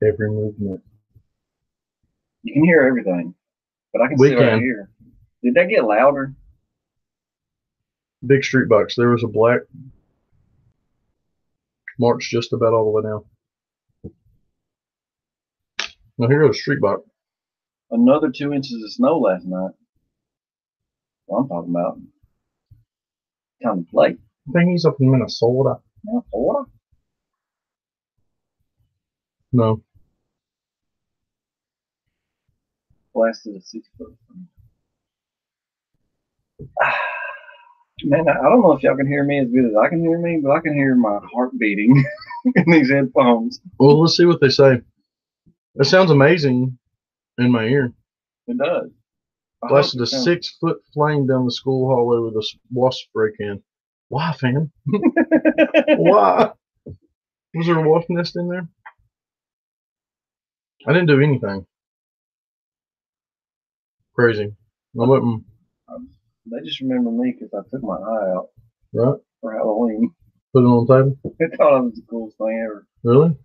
Speaker 1: Every movement.
Speaker 2: You can hear everything, but I can see right here. Did that get louder?
Speaker 1: Big street box. There was a black march just about all the way down. Now here goes street box.
Speaker 2: Another 2 inches of snow last night. What I'm talking about. Time to play.
Speaker 1: I think he's up in Minnesota.
Speaker 2: Minnesota?
Speaker 1: No.
Speaker 2: Blasted a 6 foot. Man, I don't know if y'all can hear me as good as I can hear me, but I can hear my heart beating in these headphones.
Speaker 1: Well, let's see what they say. It sounds amazing in my ear.
Speaker 2: It does.
Speaker 1: Blasted a 6 foot flame down the school hallway with a wasp spray can. Why, fam? Why? Was there a wasp nest in there? I didn't do anything. Crazy. I wouldn't.
Speaker 2: They just remember me because I took my eye out.
Speaker 1: Right?
Speaker 2: For Halloween.
Speaker 1: Put it on the table?
Speaker 2: They thought it was the coolest thing ever.
Speaker 1: Really?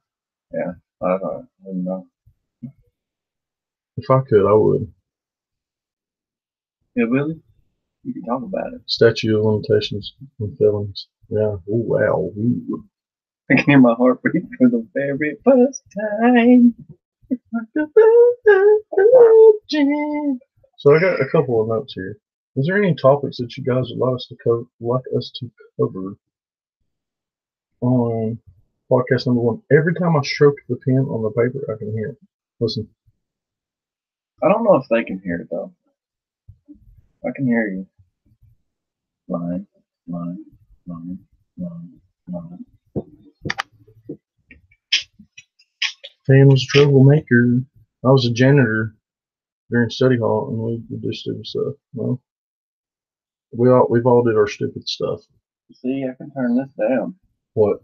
Speaker 2: Yeah, I don't know.
Speaker 1: If I could, I would.
Speaker 2: Yeah, really? You can talk about it.
Speaker 1: Statute of limitations and felonies. Yeah. Oh, wow. Ooh.
Speaker 2: I can hear my heart beat for the very first time.
Speaker 1: So I got a couple of notes here. Is there any topics that you guys would like us to cover on podcast number 1? Every time I stroke the pen on the paper, I can hear it. Listen.
Speaker 2: I don't know if they can hear it though. I can hear you. Line, line, line, line, line.
Speaker 1: Fan was a troublemaker. I was a janitor during study hall, and we would do stupid stuff. Well, we've all did our stupid stuff.
Speaker 2: See, I can turn this down.
Speaker 1: What?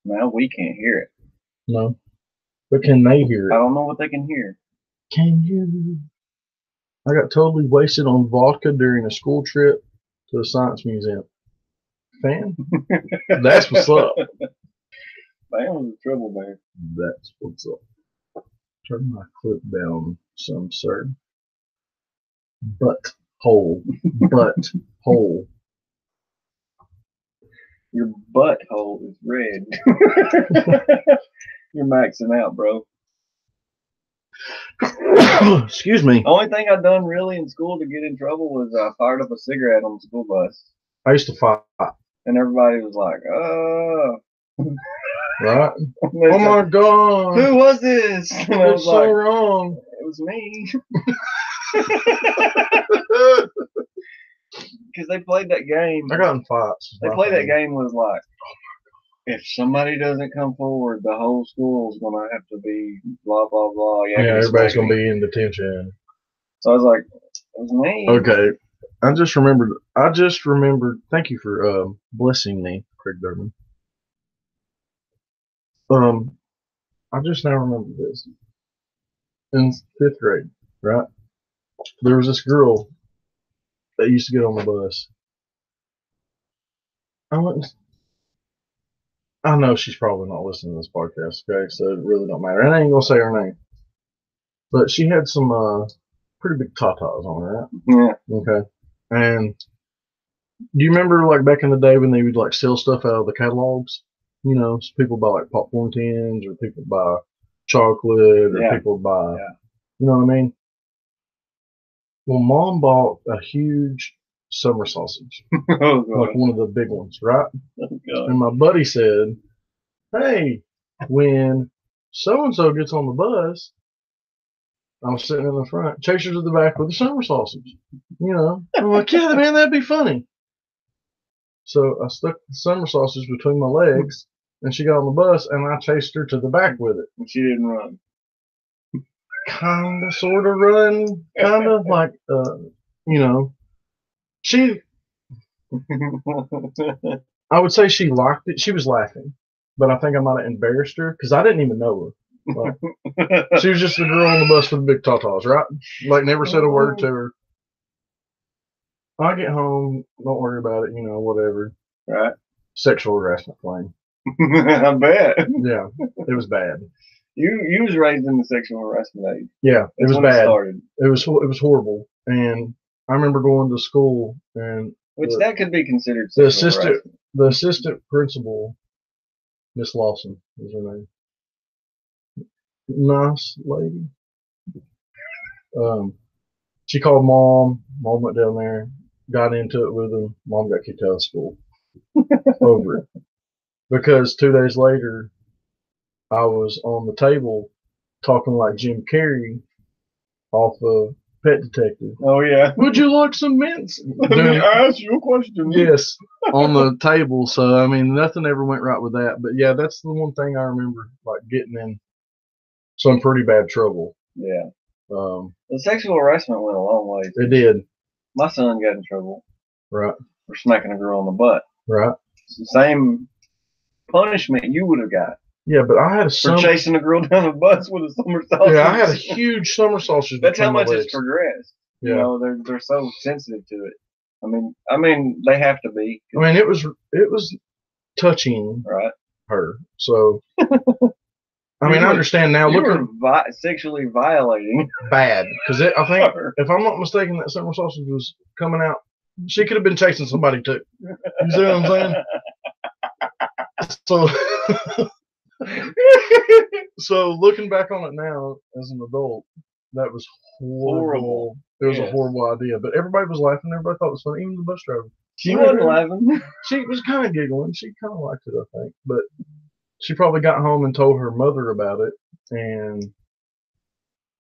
Speaker 2: Now we can't hear it.
Speaker 1: No. But can they hear
Speaker 2: I
Speaker 1: it?
Speaker 2: don't know what they can hear.
Speaker 1: Can you? I got totally wasted on vodka during a school trip to the science museum. Fan? That's what's up.
Speaker 2: Man was a troublemaker.
Speaker 1: That's what's up. Turn my clip down some, sir. Butt hole. Butt hole.
Speaker 2: Your butthole is red. You're maxing out, bro.
Speaker 1: Excuse me.
Speaker 2: The only thing I've done really in school to get in trouble was I fired up a cigarette on the school bus.
Speaker 1: I used to fight.
Speaker 2: And everybody was like, oh.
Speaker 1: Right? Oh my God.
Speaker 2: Who was this? And I was
Speaker 1: It's so
Speaker 2: like,
Speaker 1: wrong.
Speaker 2: it was me. Because they played that game.
Speaker 1: I got in fights.
Speaker 2: They played that game was like, if somebody doesn't come forward, the whole school's going to have to be blah, blah, blah.
Speaker 1: Yeah, everybody's going to be in detention.
Speaker 2: So I was like, it was me.
Speaker 1: Okay. I just remembered. Thank you for blessing me, Craig Durbin. I just now remember this. In 5th grade, right? There was this girl that used to get on the bus. I know she's probably not listening to this podcast, okay? So it really don't matter. And I ain't gonna say her name. But she had some pretty big tatas on her, right?
Speaker 2: Yeah.
Speaker 1: Okay. And do you remember like back in the day when they would like sell stuff out of the catalogs? You know, so people buy like popcorn tins, or people buy chocolate, or people buy, you know what I mean? Well, Mom bought a huge summer sausage, like one of the big ones, right? And my buddy said, hey, when so-and-so gets on the bus, I was sitting in the front, chase her to the back with a summer sausage. You know, I'm like, yeah, man, that'd be funny. So I stuck the summer sausage between my legs, and she got on the bus, and I chased her to the back with it.
Speaker 2: And she didn't run.
Speaker 1: Kind of, sort of run, kind of like, you know, she, I would say she liked it. She was laughing, but I think I might have embarrassed her because I didn't even know her. Like, she was just the girl on the bus with the big tatas, right? Like, never said a word to her. I get home, don't worry about it, you know, whatever.
Speaker 2: Right.
Speaker 1: Sexual harassment claim.
Speaker 2: I bet.
Speaker 1: Yeah, it was bad.
Speaker 2: You was raised in the sexual harassment age.
Speaker 1: Yeah, it was bad.
Speaker 2: It
Speaker 1: was horrible, and I remember going to school and
Speaker 2: that could be considered sexual harassment.
Speaker 1: The assistant principal, Miss Lawson, is her name. Nice lady. She called Mom. Mom went down there, got into it with him. Mom got kicked out of school over it because 2 days later, I was on the table talking like Jim Carrey off of Pet Detective.
Speaker 2: Oh, yeah.
Speaker 1: Would you like some mints?
Speaker 2: Let me ask you a question.
Speaker 1: Yes, on the table. So, I mean, nothing ever went right with that. But, yeah, that's the one thing I remember, like, getting in some pretty bad trouble.
Speaker 2: Yeah. The sexual harassment went a long way.
Speaker 1: It did.
Speaker 2: My son got in trouble.
Speaker 1: Right.
Speaker 2: For smacking a girl on the butt.
Speaker 1: Right.
Speaker 2: It's the same punishment you would have got.
Speaker 1: Yeah, but I had
Speaker 2: for chasing a girl down the bus with a summer sausage.
Speaker 1: Yeah, I had a huge summer sausage.
Speaker 2: That's how much it's progressed.
Speaker 1: Yeah.
Speaker 2: You know, they're so sensitive to it. I mean, they have to be.
Speaker 1: I mean, it was touching.
Speaker 2: Right.
Speaker 1: her. So, I mean, I understand now.
Speaker 2: You
Speaker 1: Looking
Speaker 2: were sexually violating.
Speaker 1: bad because I think, if I'm not mistaken, that summer sausage was coming out. She could have been chasing somebody too. You see what I'm saying? So, so looking back on it now as an adult, that was horrible. It was a horrible idea, but everybody was laughing. Everybody thought it was funny. Even the bus driver.
Speaker 2: She wasn't laughing.
Speaker 1: She was kind of giggling. She kind of liked it, I think. But she probably got home and told her mother about it, and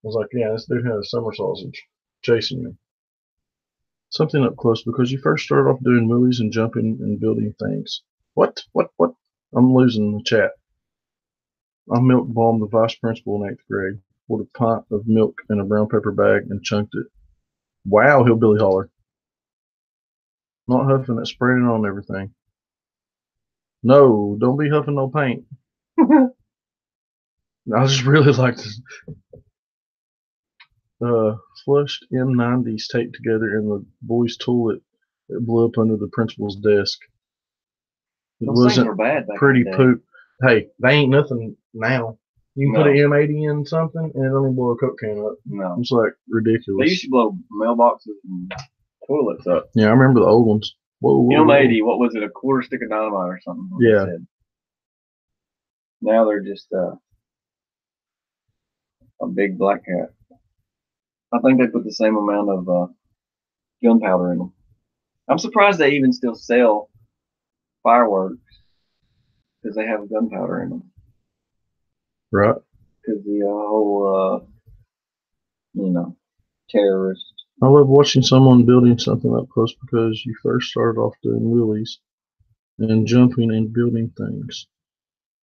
Speaker 1: was like, "Yeah, this dude had a summer sausage chasing me." Something up close because you first started off doing movies and jumping and building things. What? I'm losing the chat. I milk bombed the vice principal in 8th grade. Poured a pint of milk in a brown paper bag and chunked it. Wow, hillbilly holler. Not huffing it, spraying it on everything. No, don't be huffing no paint. I just really like this. Flushed M90s taped together in the boys' toilet that blew up under the principal's desk. It wasn't pretty poop. Hey, they ain't nothing now. You can put an M80 in something and it don't even blow a Coke can up.
Speaker 2: No.
Speaker 1: It's like ridiculous.
Speaker 2: They used to blow mailboxes and toilets up.
Speaker 1: Yeah, I remember the old ones. Whoa,
Speaker 2: M80, what was it, a quarter stick of dynamite or something?
Speaker 1: Yeah.
Speaker 2: Now they're just a big black cat. I think they put the same amount of gunpowder in them. I'm surprised they even still sell fireworks because they have gunpowder in them.
Speaker 1: Right.
Speaker 2: Because the whole, terrorist.
Speaker 1: I love watching someone building something up close because you first started off doing wheelies and jumping and building things.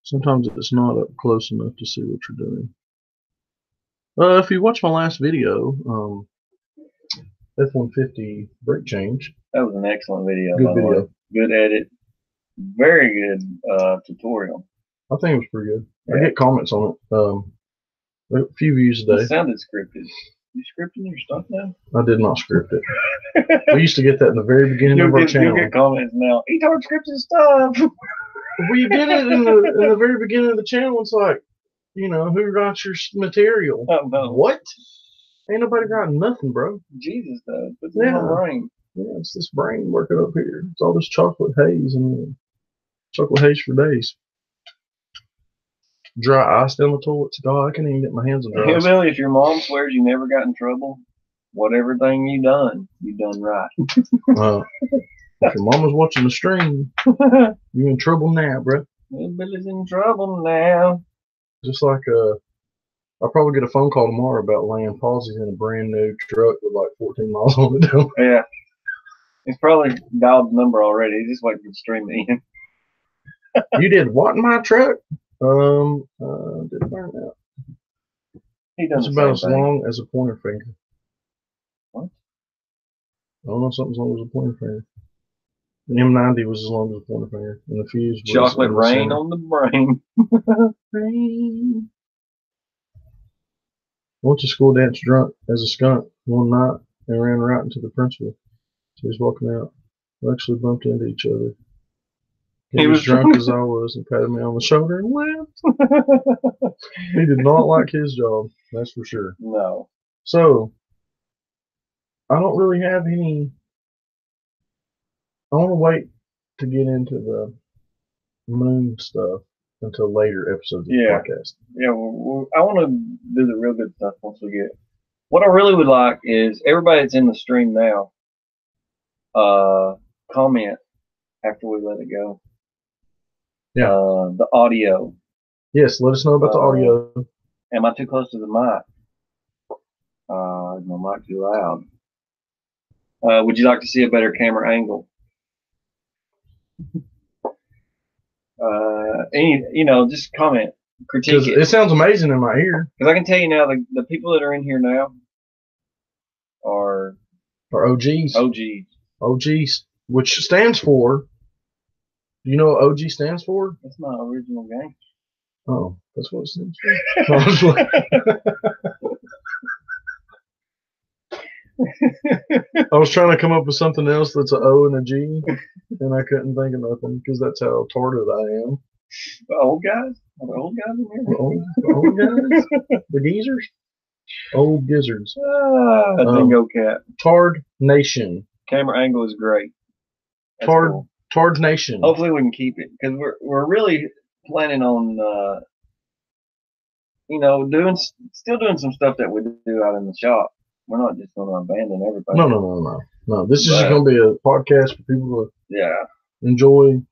Speaker 1: Sometimes it's not up close enough to see what you're doing. If you watch my last video, F-150 brake change.
Speaker 2: That was an excellent video.
Speaker 1: Good video.
Speaker 2: Good edit. Very good tutorial.
Speaker 1: I think it was pretty good. Yeah. I get comments on it. A few views a day.
Speaker 2: It sounded scripted. You scripting your stuff now?
Speaker 1: I did not script it. We used to get that in the very beginning of our channel.
Speaker 2: You'll get comments now. Etard scripted stuff.
Speaker 1: We did it in the very beginning of the channel. It's like, who writes your material?
Speaker 2: Oh, no.
Speaker 1: What? Ain't nobody writing nothing, bro.
Speaker 2: Jesus does. It's in my brain.
Speaker 1: Yeah, it's this brain working up here. It's all this chocolate haze and chocolate haze for days. Dry ice down the toilets. God, I can't even get my hands on dry ice.
Speaker 2: Hillbilly, if your mom swears you never got in trouble, whatever thing you done right.
Speaker 1: If your mama's watching the stream, you in trouble now, bro.
Speaker 2: Hillbilly's in trouble now.
Speaker 1: Just like I'll probably get a phone call tomorrow about laying pauses in a brand new truck with like 14 miles on it.
Speaker 2: Yeah. He's probably dialed the number already. He's just waiting for the stream to end.
Speaker 1: You did what in my truck? Did burn out.
Speaker 2: He does
Speaker 1: it's about as long as a pointer finger.
Speaker 2: What?
Speaker 1: I don't know, something's long as a pointer finger. The M90 was as long as a pointer finger, and the fuse was
Speaker 2: chocolate rain on the brain.
Speaker 1: Rain. Went to school dance drunk as a skunk one night and ran right into the principal. So he was walking out. We actually bumped into each other. He was drunk as I was and patted me on the shoulder and laughed. He did not like his job, that's for sure.
Speaker 2: No.
Speaker 1: So, I don't really have any. I want to wait to get into the moon stuff until later episodes of the podcast.
Speaker 2: Yeah, I want to do the real good stuff once we get. What I really would like is everybody that's in the stream now, comment after we let it go.
Speaker 1: Yeah.
Speaker 2: The audio.
Speaker 1: Yes, let us know about the audio.
Speaker 2: Am I too close to the mic? Is my mic too loud? Would you like to see a better camera angle? Just comment, critique it.
Speaker 1: It sounds amazing in my ear.
Speaker 2: Because I can tell you now, the people that are in here now are
Speaker 1: OGs.
Speaker 2: OGs.
Speaker 1: OGs, which stands for. Do you know what OG stands for?
Speaker 2: That's not original gangster.
Speaker 1: Oh, that's what it stands for. I was trying to come up with something else that's an O and a G, and I couldn't think of nothing because that's how retarded I am.
Speaker 2: The old guys? Are the old guys in here?
Speaker 1: Old guys? The geezers? Old gizzards.
Speaker 2: Dingo cat.
Speaker 1: Tard Nation.
Speaker 2: Camera angle is great. That's
Speaker 1: Tard
Speaker 2: cool.
Speaker 1: Tard Nation.
Speaker 2: Hopefully we can keep it because we're really planning on still doing some stuff that we do out in the shop. We're not just going to abandon everybody.
Speaker 1: No. This is just going to be a podcast for people to enjoy.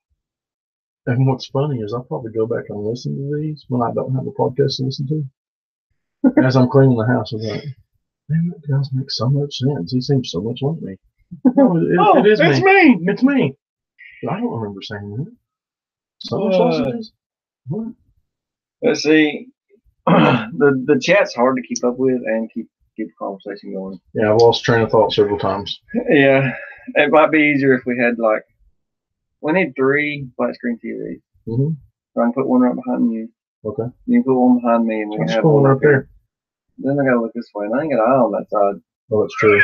Speaker 1: And what's funny is I'll probably go back and listen to these when I don't have a podcast to listen to. As I'm cleaning the house, I'm like, man, that guy makes so much sense. He seems so much like me. No, it is
Speaker 2: it's
Speaker 1: me. It's me. But I don't remember saying that. Summer sausages? What?
Speaker 2: Let's see. The chat's hard to keep up with and keep the conversation going.
Speaker 1: Yeah, I've lost train of thought several times.
Speaker 2: Yeah, it might be easier if we had we need 3 flat screen TVs.
Speaker 1: Mm-hmm.
Speaker 2: So I can put one right behind you.
Speaker 1: Okay.
Speaker 2: You can put one behind me, and we can have
Speaker 1: one right there.
Speaker 2: Then I gotta look this way, and I ain't got an eye on that side.
Speaker 1: Oh, that's true.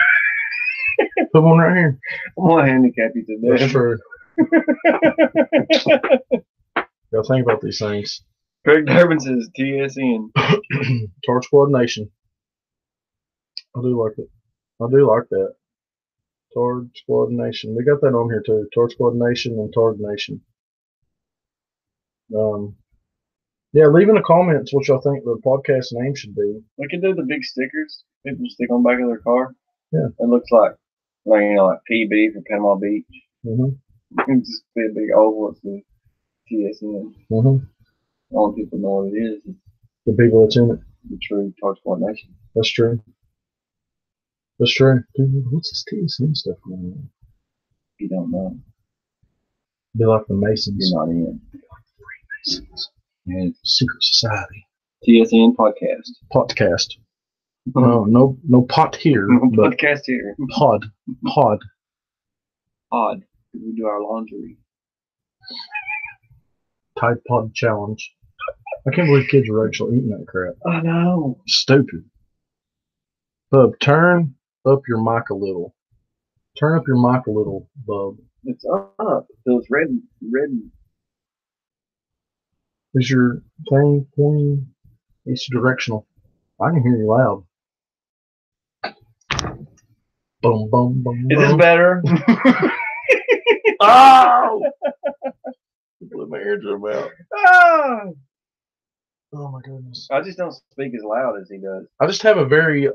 Speaker 1: Put one right here.
Speaker 2: I'm gonna handicap you to death.
Speaker 1: That's true. Gotta think about these things.
Speaker 2: Craig Durbin says TSN.
Speaker 1: Torchwood Nation. I do like it. I do like that. Torchwood Nation. We got that on here too. Torchwood Nation and Tard Nation. Yeah, leave in the comments what y'all think the podcast name should be.
Speaker 2: We could do the big stickers people stick on the back of their car.
Speaker 1: Yeah.
Speaker 2: It looks like PB for Panama Beach.
Speaker 1: Mm-hmm.
Speaker 2: It can just be a big oval. It's the TSN.
Speaker 1: Mm-hmm.
Speaker 2: All people know what it is.
Speaker 1: The people that's in it.
Speaker 2: The true Tardsquad Nation.
Speaker 1: That's true. That's true. Dude, what's this TSN stuff going on?
Speaker 2: You don't know.
Speaker 1: Be like the Masons.
Speaker 2: You're not in.
Speaker 1: Freemasons. And secret society.
Speaker 2: TSN podcast.
Speaker 1: Podcast. No pot here. But
Speaker 2: podcast here.
Speaker 1: Pod.
Speaker 2: Odd. We do our laundry.
Speaker 1: Tide Pod Challenge. I can't believe kids are actually eating that crap.
Speaker 2: I know.
Speaker 1: Stupid. Bub, turn up your mic a little. Turn up your mic a little, Bub.
Speaker 2: It's up. Those red.
Speaker 1: Is your thing pointing? It's directional. I can hear you loud. Boom, boom, boom.
Speaker 2: Is this better?
Speaker 1: Oh! Blew my eardrum out.
Speaker 2: Oh!
Speaker 1: Oh my goodness.
Speaker 2: I just don't speak as loud as he does.
Speaker 1: I just have a very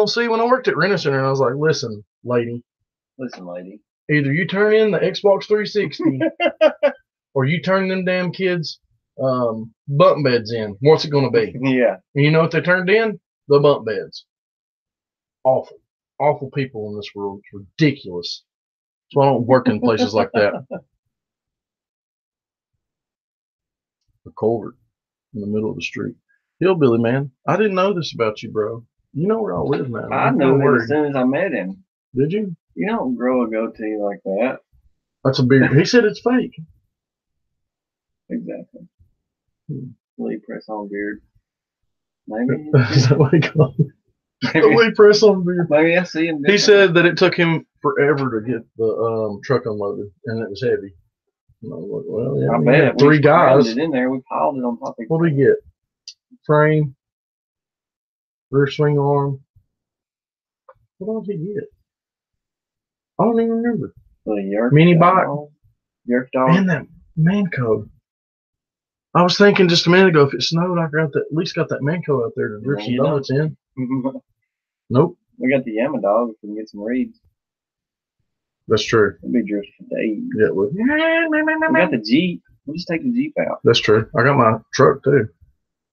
Speaker 1: see when I worked at Rent Center, I was like, listen, lady, either you turn in the Xbox 360 or you turn them damn kids bunk beds in. What's it gonna be?
Speaker 2: Yeah.
Speaker 1: And you know what they turned in? The bunk beds. Awful people in this world. It's ridiculous. So I don't work in places like that. The culvert in the middle of the street. Hillbilly, man. I didn't know this about you, bro. You know where I live, man.
Speaker 2: I knew him as soon as I met him.
Speaker 1: Did you?
Speaker 2: You don't grow a goatee like that.
Speaker 1: That's a beard. He said it's fake.
Speaker 2: Exactly. Lee press on beard. Maybe.
Speaker 1: Is that what he called it? Lee press on beard.
Speaker 2: Maybe I see him.
Speaker 1: He said that it took him forever to get the truck unloaded, and it was heavy. And I was like, well, yeah,
Speaker 2: I bet
Speaker 1: 3 guys.
Speaker 2: It in there. We piled it on top of.
Speaker 1: What did he get? Frame, rear swing arm. What did he get? I don't even remember. Mini bike.
Speaker 2: Yerk dog.
Speaker 1: Man, that Manco. I was thinking just a minute ago, if it snowed, I got at least got that Manco out there to drift some donuts in. Nope.
Speaker 2: We got the Yama dog if we can get some reeds.
Speaker 1: That's true.
Speaker 2: It'll be drift for days.
Speaker 1: Yeah, it would.
Speaker 2: We got the Jeep. We'll just take the Jeep out.
Speaker 1: That's true. I got my truck too.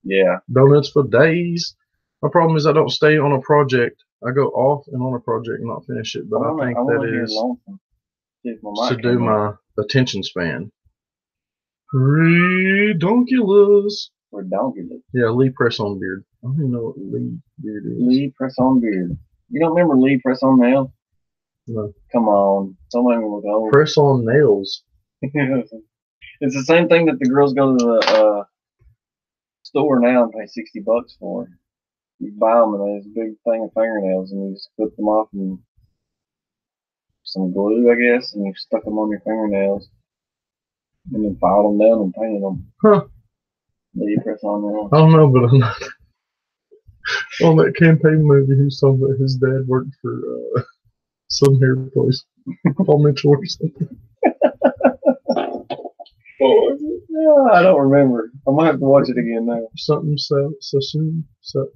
Speaker 2: Yeah.
Speaker 1: Donuts for days. My problem is I don't stay on a project. I go off and on a project and not finish it. But I think that is to do my attention span. Redonkulous.
Speaker 2: Redonkulous.
Speaker 1: Yeah, Lee press on beard. I don't even know what Lee beard is.
Speaker 2: Lee press on beard. You don't remember Lee press on nails?
Speaker 1: No.
Speaker 2: Come on. Somebody look old.
Speaker 1: Press on nails.
Speaker 2: It's the same thing that the girls go to the store now and pay $60 for. You buy them and there's a big thing of fingernails and you just clip them off and some glue, I guess, and you stuck them on your fingernails. And then filed them down and painted them.
Speaker 1: Huh.
Speaker 2: What do you press on now?
Speaker 1: I don't know, but I'm not. On that campaign movie, he was talking about his dad worked for some hair place. Paul Mitchell or something.
Speaker 2: Yeah, I don't remember. I might have to watch it again now.
Speaker 1: Something Sassoon?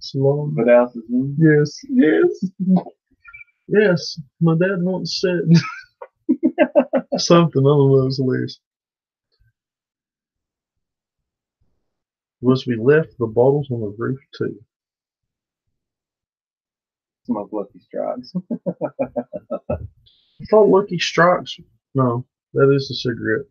Speaker 1: Salon?
Speaker 2: But else is in.
Speaker 1: Yes, yes. Yes, my dad once said something. I don't know. It was hilarious. Was we left the bottles on the roof too?
Speaker 2: Smoke Lucky Strikes.
Speaker 1: I thought Lucky Strikes. No, that is a cigarette.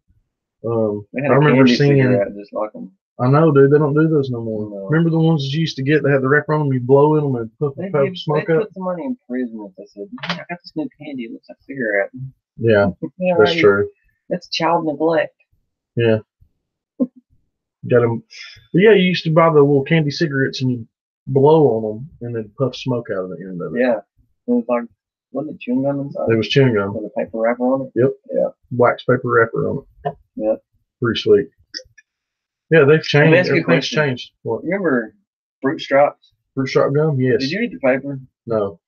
Speaker 2: They
Speaker 1: I
Speaker 2: had a
Speaker 1: remember
Speaker 2: candy
Speaker 1: seeing.
Speaker 2: cigarette just like them.
Speaker 1: I know, dude. They don't do those no more.
Speaker 2: No.
Speaker 1: Remember the ones you used to get that had the wrapper on them? You blow in them and puff
Speaker 2: They
Speaker 1: smoke up.
Speaker 2: put somebody in prison if they said, "Man, I got this new candy. It looks like a cigarette."
Speaker 1: Yeah,
Speaker 2: Yeah,
Speaker 1: that's
Speaker 2: right.
Speaker 1: true.
Speaker 2: That's child neglect.
Speaker 1: Yeah. Got them. Yeah, you used to buy the little candy cigarettes and you blow on them and then puff smoke out of the end of it.
Speaker 2: Yeah. It was like, wasn't it chewing gum inside?
Speaker 1: It was chewing gum.
Speaker 2: With a paper wrapper on it?
Speaker 1: Yep.
Speaker 2: Yeah.
Speaker 1: Wax paper wrapper on it.
Speaker 2: Yeah.
Speaker 1: Pretty sweet. Yeah, they've changed.
Speaker 2: Let me ask you a
Speaker 1: Everything's
Speaker 2: question.
Speaker 1: changed. What?
Speaker 2: Remember Fruit Stripes?
Speaker 1: Fruit Stripe gum? Yes.
Speaker 2: Did you eat the paper?
Speaker 1: No.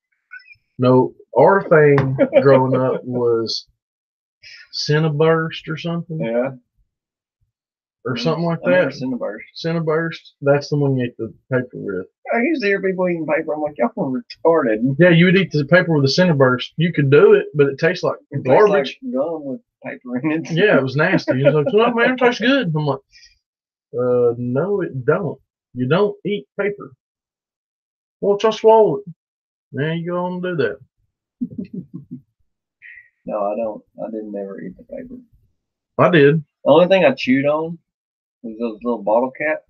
Speaker 1: No. Our thing growing up was Cinnaburst or something.
Speaker 2: Yeah.
Speaker 1: Or something like
Speaker 2: I remember
Speaker 1: that.
Speaker 2: Cinnaburst.
Speaker 1: Cinnaburst. That's the one you ate the paper with.
Speaker 2: I used to hear people eating paper. I'm like, y'all are retarded.
Speaker 1: Yeah, you would eat the paper with the Cinnaburst. You could do it, but it tastes like
Speaker 2: It
Speaker 1: garbage.
Speaker 2: tastes like gum with paper in it.
Speaker 1: Yeah, it was nasty. He was like, "Oh man, it tastes good." I'm like, no, it don't. You don't eat paper. Well, just swallow it. Now you go on and do that.
Speaker 2: No, I don't. I didn't ever eat the paper.
Speaker 1: I did.
Speaker 2: The only thing I chewed on was those little bottle caps.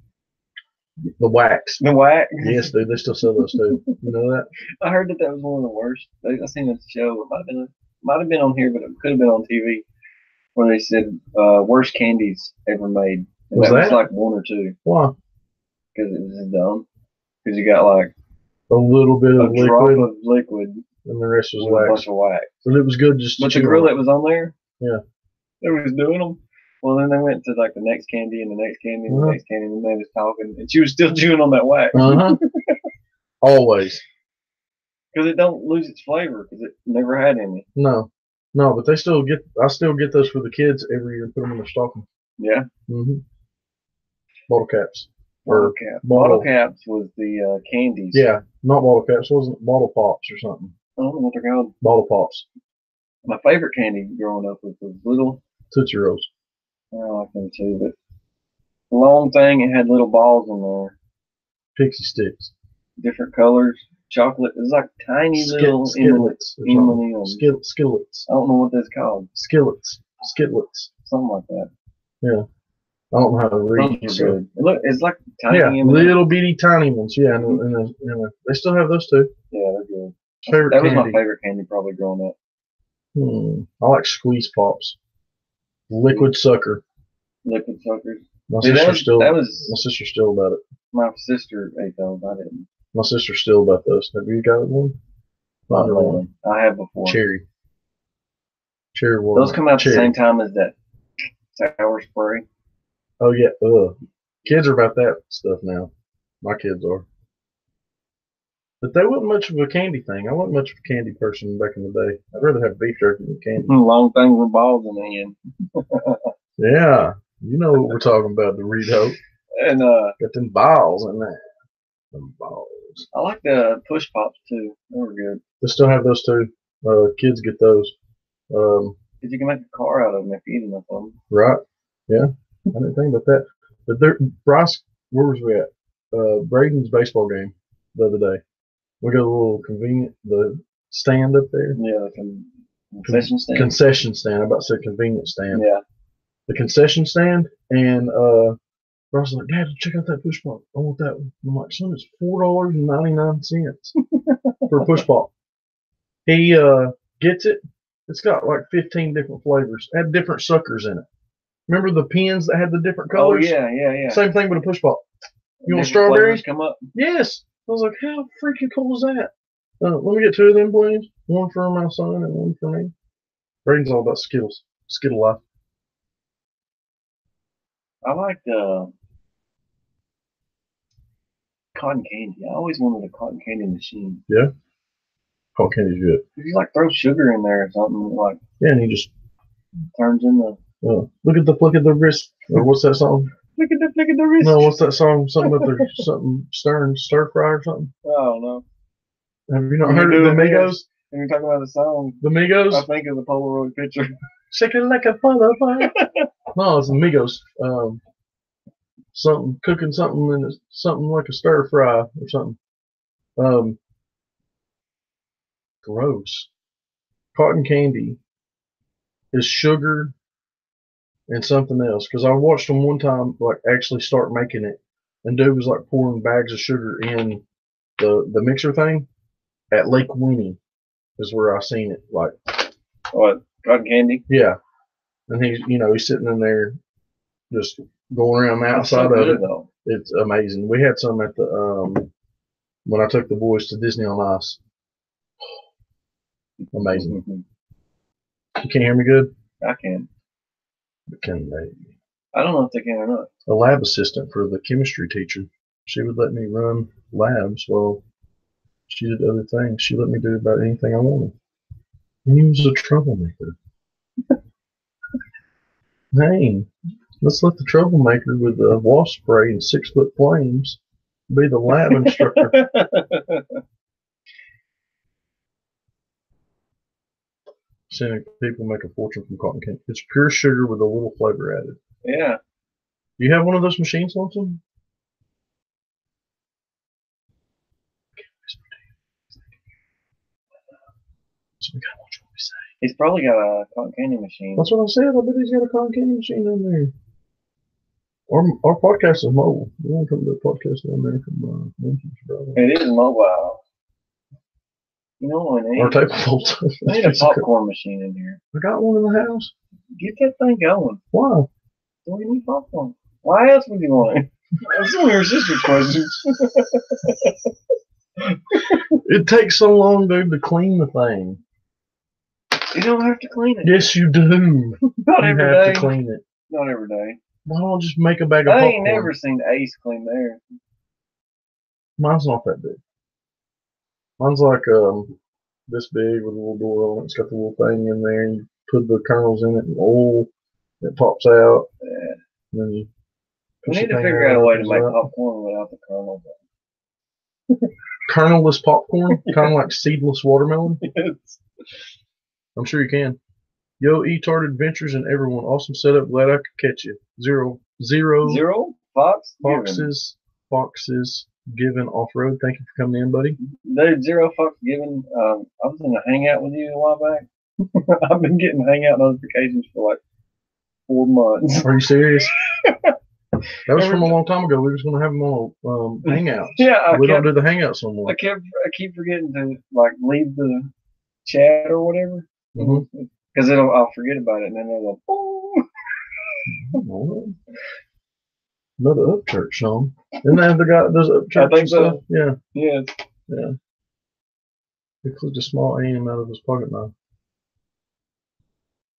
Speaker 1: The wax.
Speaker 2: The wax.
Speaker 1: Yes, dude. They still sell those too. You know that?
Speaker 2: I heard that was one of the worst. I seen this show. It might have been on here, but it could have been on TV, where they said worst candies ever made. And
Speaker 1: Was
Speaker 2: that was
Speaker 1: that?
Speaker 2: like one or two,
Speaker 1: Why?
Speaker 2: because it was just dumb. Because you got like
Speaker 1: A little bit
Speaker 2: a
Speaker 1: of
Speaker 2: drop
Speaker 1: liquid,
Speaker 2: of liquid
Speaker 1: and the rest was
Speaker 2: with a
Speaker 1: wax.
Speaker 2: bunch of wax.
Speaker 1: But it was good just to
Speaker 2: But the
Speaker 1: chew
Speaker 2: girl
Speaker 1: on.
Speaker 2: that was on there,
Speaker 1: Yeah.
Speaker 2: that was doing them. Well, then they went to like the next candy and the next candy and the
Speaker 1: Uh-huh.
Speaker 2: next candy, and they was talking, and she was still chewing on that wax
Speaker 1: Uh-huh. Always.
Speaker 2: because it don't lose its flavor because it never had any.
Speaker 1: No. No, but I still get those for the kids every year and put them in their stocking.
Speaker 2: Yeah,
Speaker 1: Mm-hmm. Bottle caps.
Speaker 2: bottle caps. Bottle caps was the candies.
Speaker 1: Yeah, not bottle caps. Wasn't it bottle pops or something?
Speaker 2: I don't know what they're called.
Speaker 1: Bottle pops.
Speaker 2: My favorite candy growing up was those little.
Speaker 1: Tootsie Rolls.
Speaker 2: I like them too, but the long thing, it had little balls in there,
Speaker 1: Pixie sticks.
Speaker 2: different colors. Chocolate. It was like tiny little
Speaker 1: skillets.
Speaker 2: M&Ms.
Speaker 1: Skillets.
Speaker 2: I don't know what that's called.
Speaker 1: Skillets. Skitlets.
Speaker 2: Something like that.
Speaker 1: Yeah. I don't know how to read.
Speaker 2: Those are good. Look, it's like tiny
Speaker 1: Yeah,
Speaker 2: M&Ms.
Speaker 1: little bitty tiny ones. Yeah, and they still have those too.
Speaker 2: Yeah, they're good.
Speaker 1: Favorite
Speaker 2: That was
Speaker 1: candy.
Speaker 2: my favorite candy probably growing up.
Speaker 1: I like squeeze pops. Liquid sucker.
Speaker 2: Liquid suckers.
Speaker 1: My
Speaker 2: See,
Speaker 1: sister's still about it.
Speaker 2: My sister ate those. I didn't.
Speaker 1: My sister's still about those. Have you got one? Not really.
Speaker 2: I have before.
Speaker 1: Cherry one.
Speaker 2: Those come out at the same time as that sour spray.
Speaker 1: Oh yeah. Kids are about that stuff now. My kids are. But they wasn't much of a candy thing. I wasn't much of a candy person back in the day. I'd rather have beef jerky than candy.
Speaker 2: Long thing with balls in the end.
Speaker 1: Yeah. You know what we're talking about, Dorito.
Speaker 2: And
Speaker 1: got them balls in there. Them balls.
Speaker 2: I like the push pops too. They were good.
Speaker 1: They still have those too. Kids get those.
Speaker 2: Because you can make a car out of them if you eat enough of them.
Speaker 1: Right. Yeah. I didn't think about that. But Bryce, where was we at? Braden's baseball game the other day. We got a little the stand up there.
Speaker 2: Yeah, the concession stand.
Speaker 1: Concession stand. I'm about to say convenience stand.
Speaker 2: Yeah.
Speaker 1: The concession stand, and Bryce was like, "Dad, check out that push pop. I want that one." I'm like, "Son, it's $4.99 for a push pop." He gets it. It's got like 15 different flavors. It had different suckers in it. Remember the pins that had the different colors?
Speaker 2: Oh yeah.
Speaker 1: Same thing with a push pop. You want
Speaker 2: Different
Speaker 1: strawberries?
Speaker 2: flavors come up.
Speaker 1: Yes. I was like, how freaking cool is that? Let me get 2 of them, please. One for my son and one for me. Braden's all about Skittles. Skittle life.
Speaker 2: I like the cotton candy. I always wanted a cotton candy machine.
Speaker 1: Yeah. Cotton candy's good.
Speaker 2: If you like throw sugar in there or something, like
Speaker 1: Yeah, and he just
Speaker 2: turns into
Speaker 1: look at the wrist. Or what's that song?
Speaker 2: look at the wrist.
Speaker 1: No, what's that song? Something with the something stir fry or something.
Speaker 2: I don't know.
Speaker 1: Have you not heard of the Migos?
Speaker 2: When you're talking about the song,
Speaker 1: The Migos?
Speaker 2: I think of the Polaroid picture.
Speaker 1: Shake it like a Polaroid. No, it's the Migos. Something cooking something and it's something like a stir fry or something. Gross. Cotton candy is sugar and something else. Because I watched them one time, like actually start making it, and dude was like pouring bags of sugar in the mixer thing at Lake Winnie, is where I seen it. Like,
Speaker 2: What, cotton candy?
Speaker 1: yeah, and he's sitting in there just going around the outside
Speaker 2: so good,
Speaker 1: of it.
Speaker 2: though.
Speaker 1: It's amazing. We had some at the when I took the boys to Disney on Ice. Amazing. You can't hear me good?
Speaker 2: I can.
Speaker 1: Can they?
Speaker 2: I don't know if they can or not.
Speaker 1: A lab assistant for the chemistry teacher. She would let me run labs while she did other things. She let me do about anything I wanted. And he was a troublemaker. Hey, let's let the troublemaker with the wasp spray and 6-foot flames be the lab instructor. Seeing people make a fortune from cotton candy. It's pure sugar with a little flavor added.
Speaker 2: Yeah.
Speaker 1: Do you have one of those machines, Lonesome? So we gotta watch what we say.
Speaker 2: He's probably got a cotton candy machine.
Speaker 1: That's what I said. I bet he's got a cotton candy machine in there. Our podcast is mobile. We want to come to a podcast down there from
Speaker 2: It is mobile. You know what I need?
Speaker 1: our table folds.
Speaker 2: I need a popcorn machine in here.
Speaker 1: I got one in the house.
Speaker 2: Get that thing going.
Speaker 1: Why?
Speaker 2: Do we need popcorn? Why else would you want it? That's one of your sister's questions.
Speaker 1: It takes so long, dude, to clean the thing.
Speaker 2: You don't have to clean it.
Speaker 1: Yes, you do.
Speaker 2: Not
Speaker 1: You
Speaker 2: every
Speaker 1: have
Speaker 2: day.
Speaker 1: to clean it.
Speaker 2: Not every day.
Speaker 1: Why don't I just make a bag of
Speaker 2: I
Speaker 1: popcorn?
Speaker 2: ain't never seen Ace clean theirs.
Speaker 1: Mine's not that big. Mine's like this big with a little door on it. It's got the little thing in there. And you put the kernels in it and oil. It pops out.
Speaker 2: Yeah.
Speaker 1: And then you
Speaker 2: We
Speaker 1: push
Speaker 2: need
Speaker 1: the
Speaker 2: to
Speaker 1: thing
Speaker 2: figure out a
Speaker 1: out,
Speaker 2: way
Speaker 1: it
Speaker 2: to
Speaker 1: comes
Speaker 2: make
Speaker 1: out.
Speaker 2: popcorn without the kernel.
Speaker 1: Kernelless popcorn, kind of like seedless watermelon.
Speaker 2: Yes.
Speaker 1: I'm sure you can. Yo, Etard Adventures and everyone, awesome setup. Glad I could catch you. Zero
Speaker 2: Fox?
Speaker 1: foxes given off road. Thank you for coming in, buddy.
Speaker 2: Dude, Zero Fox given. I was in a hangout with you a while back. I've been getting hangout notifications for like 4 months.
Speaker 1: Are you serious? That was from a long time ago. We were just gonna have them on hangouts.
Speaker 2: Yeah,
Speaker 1: we don't do the hangouts no more.
Speaker 2: I keep forgetting to like leave the chat or whatever because I'll forget about it and then it'll go boom.
Speaker 1: Another Upchurch song. Isn't that the guy that does Upchurch?
Speaker 2: I think so.
Speaker 1: Yeah.
Speaker 2: Yes.
Speaker 1: Yeah. He clicked a small AM out of his pocket knife.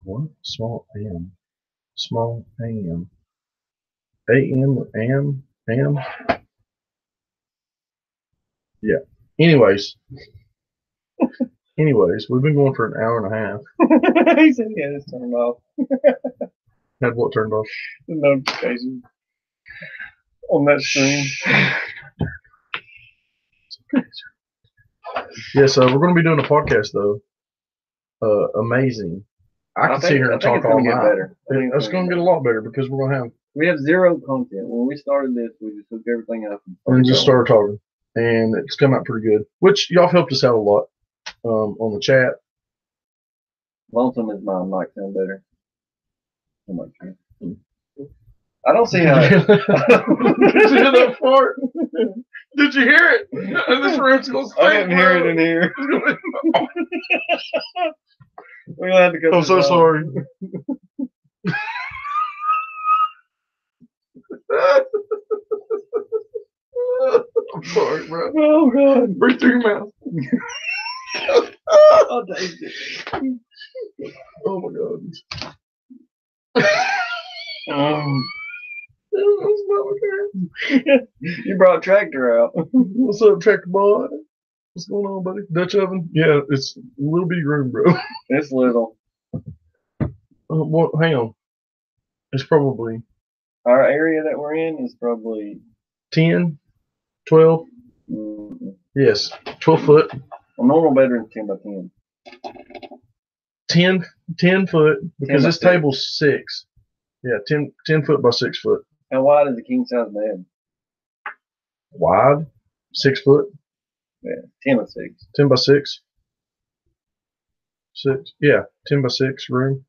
Speaker 1: What? Small AM. Small AM. AM or AM? AM? Yeah. Anyways, we've been going for an hour and a half.
Speaker 2: He said he had his turned off.
Speaker 1: Had what turned off?
Speaker 2: The notification on that stream.
Speaker 1: Yes, we're going to be doing a podcast though. Amazing. I can sit here and talk all night. It's going to get a lot better because we're going to have.
Speaker 2: We have zero content. When we started this, we just took everything up
Speaker 1: and just started talking, and it's come out pretty good. Which y'all helped us out a lot on the chat.
Speaker 2: Lonesome is my mic sound better. Oh my God. I don't see how.
Speaker 1: Did you hear that fart? Did you hear it? And this room's going to stink.
Speaker 2: I didn't hear it in here. We're gonna have to go.
Speaker 1: I'm so sorry. I'm sorry, bro.
Speaker 2: Oh God!
Speaker 1: Breathe through your mouth.
Speaker 2: I'll taste it.
Speaker 1: Oh my God.
Speaker 2: You brought a tractor out.
Speaker 1: What's up, tractor boy? What's going on, buddy? Dutch oven? Yeah, it's a little bitty room, bro.
Speaker 2: It's little.
Speaker 1: Well, hang on. It's probably
Speaker 2: Our area that we're in is probably
Speaker 1: 10, 12. Yes, 12 foot.
Speaker 2: A normal bedroom's 10 by 10.
Speaker 1: 10 foot, because
Speaker 2: 10 by
Speaker 1: this
Speaker 2: 6.
Speaker 1: table's 6. Yeah, 10 foot by 6 foot.
Speaker 2: How wide is a king size bed?
Speaker 1: Wide, 6 foot.
Speaker 2: Yeah, 10 by 6.
Speaker 1: 10 by 6. 6. Yeah, 10 by 6 room.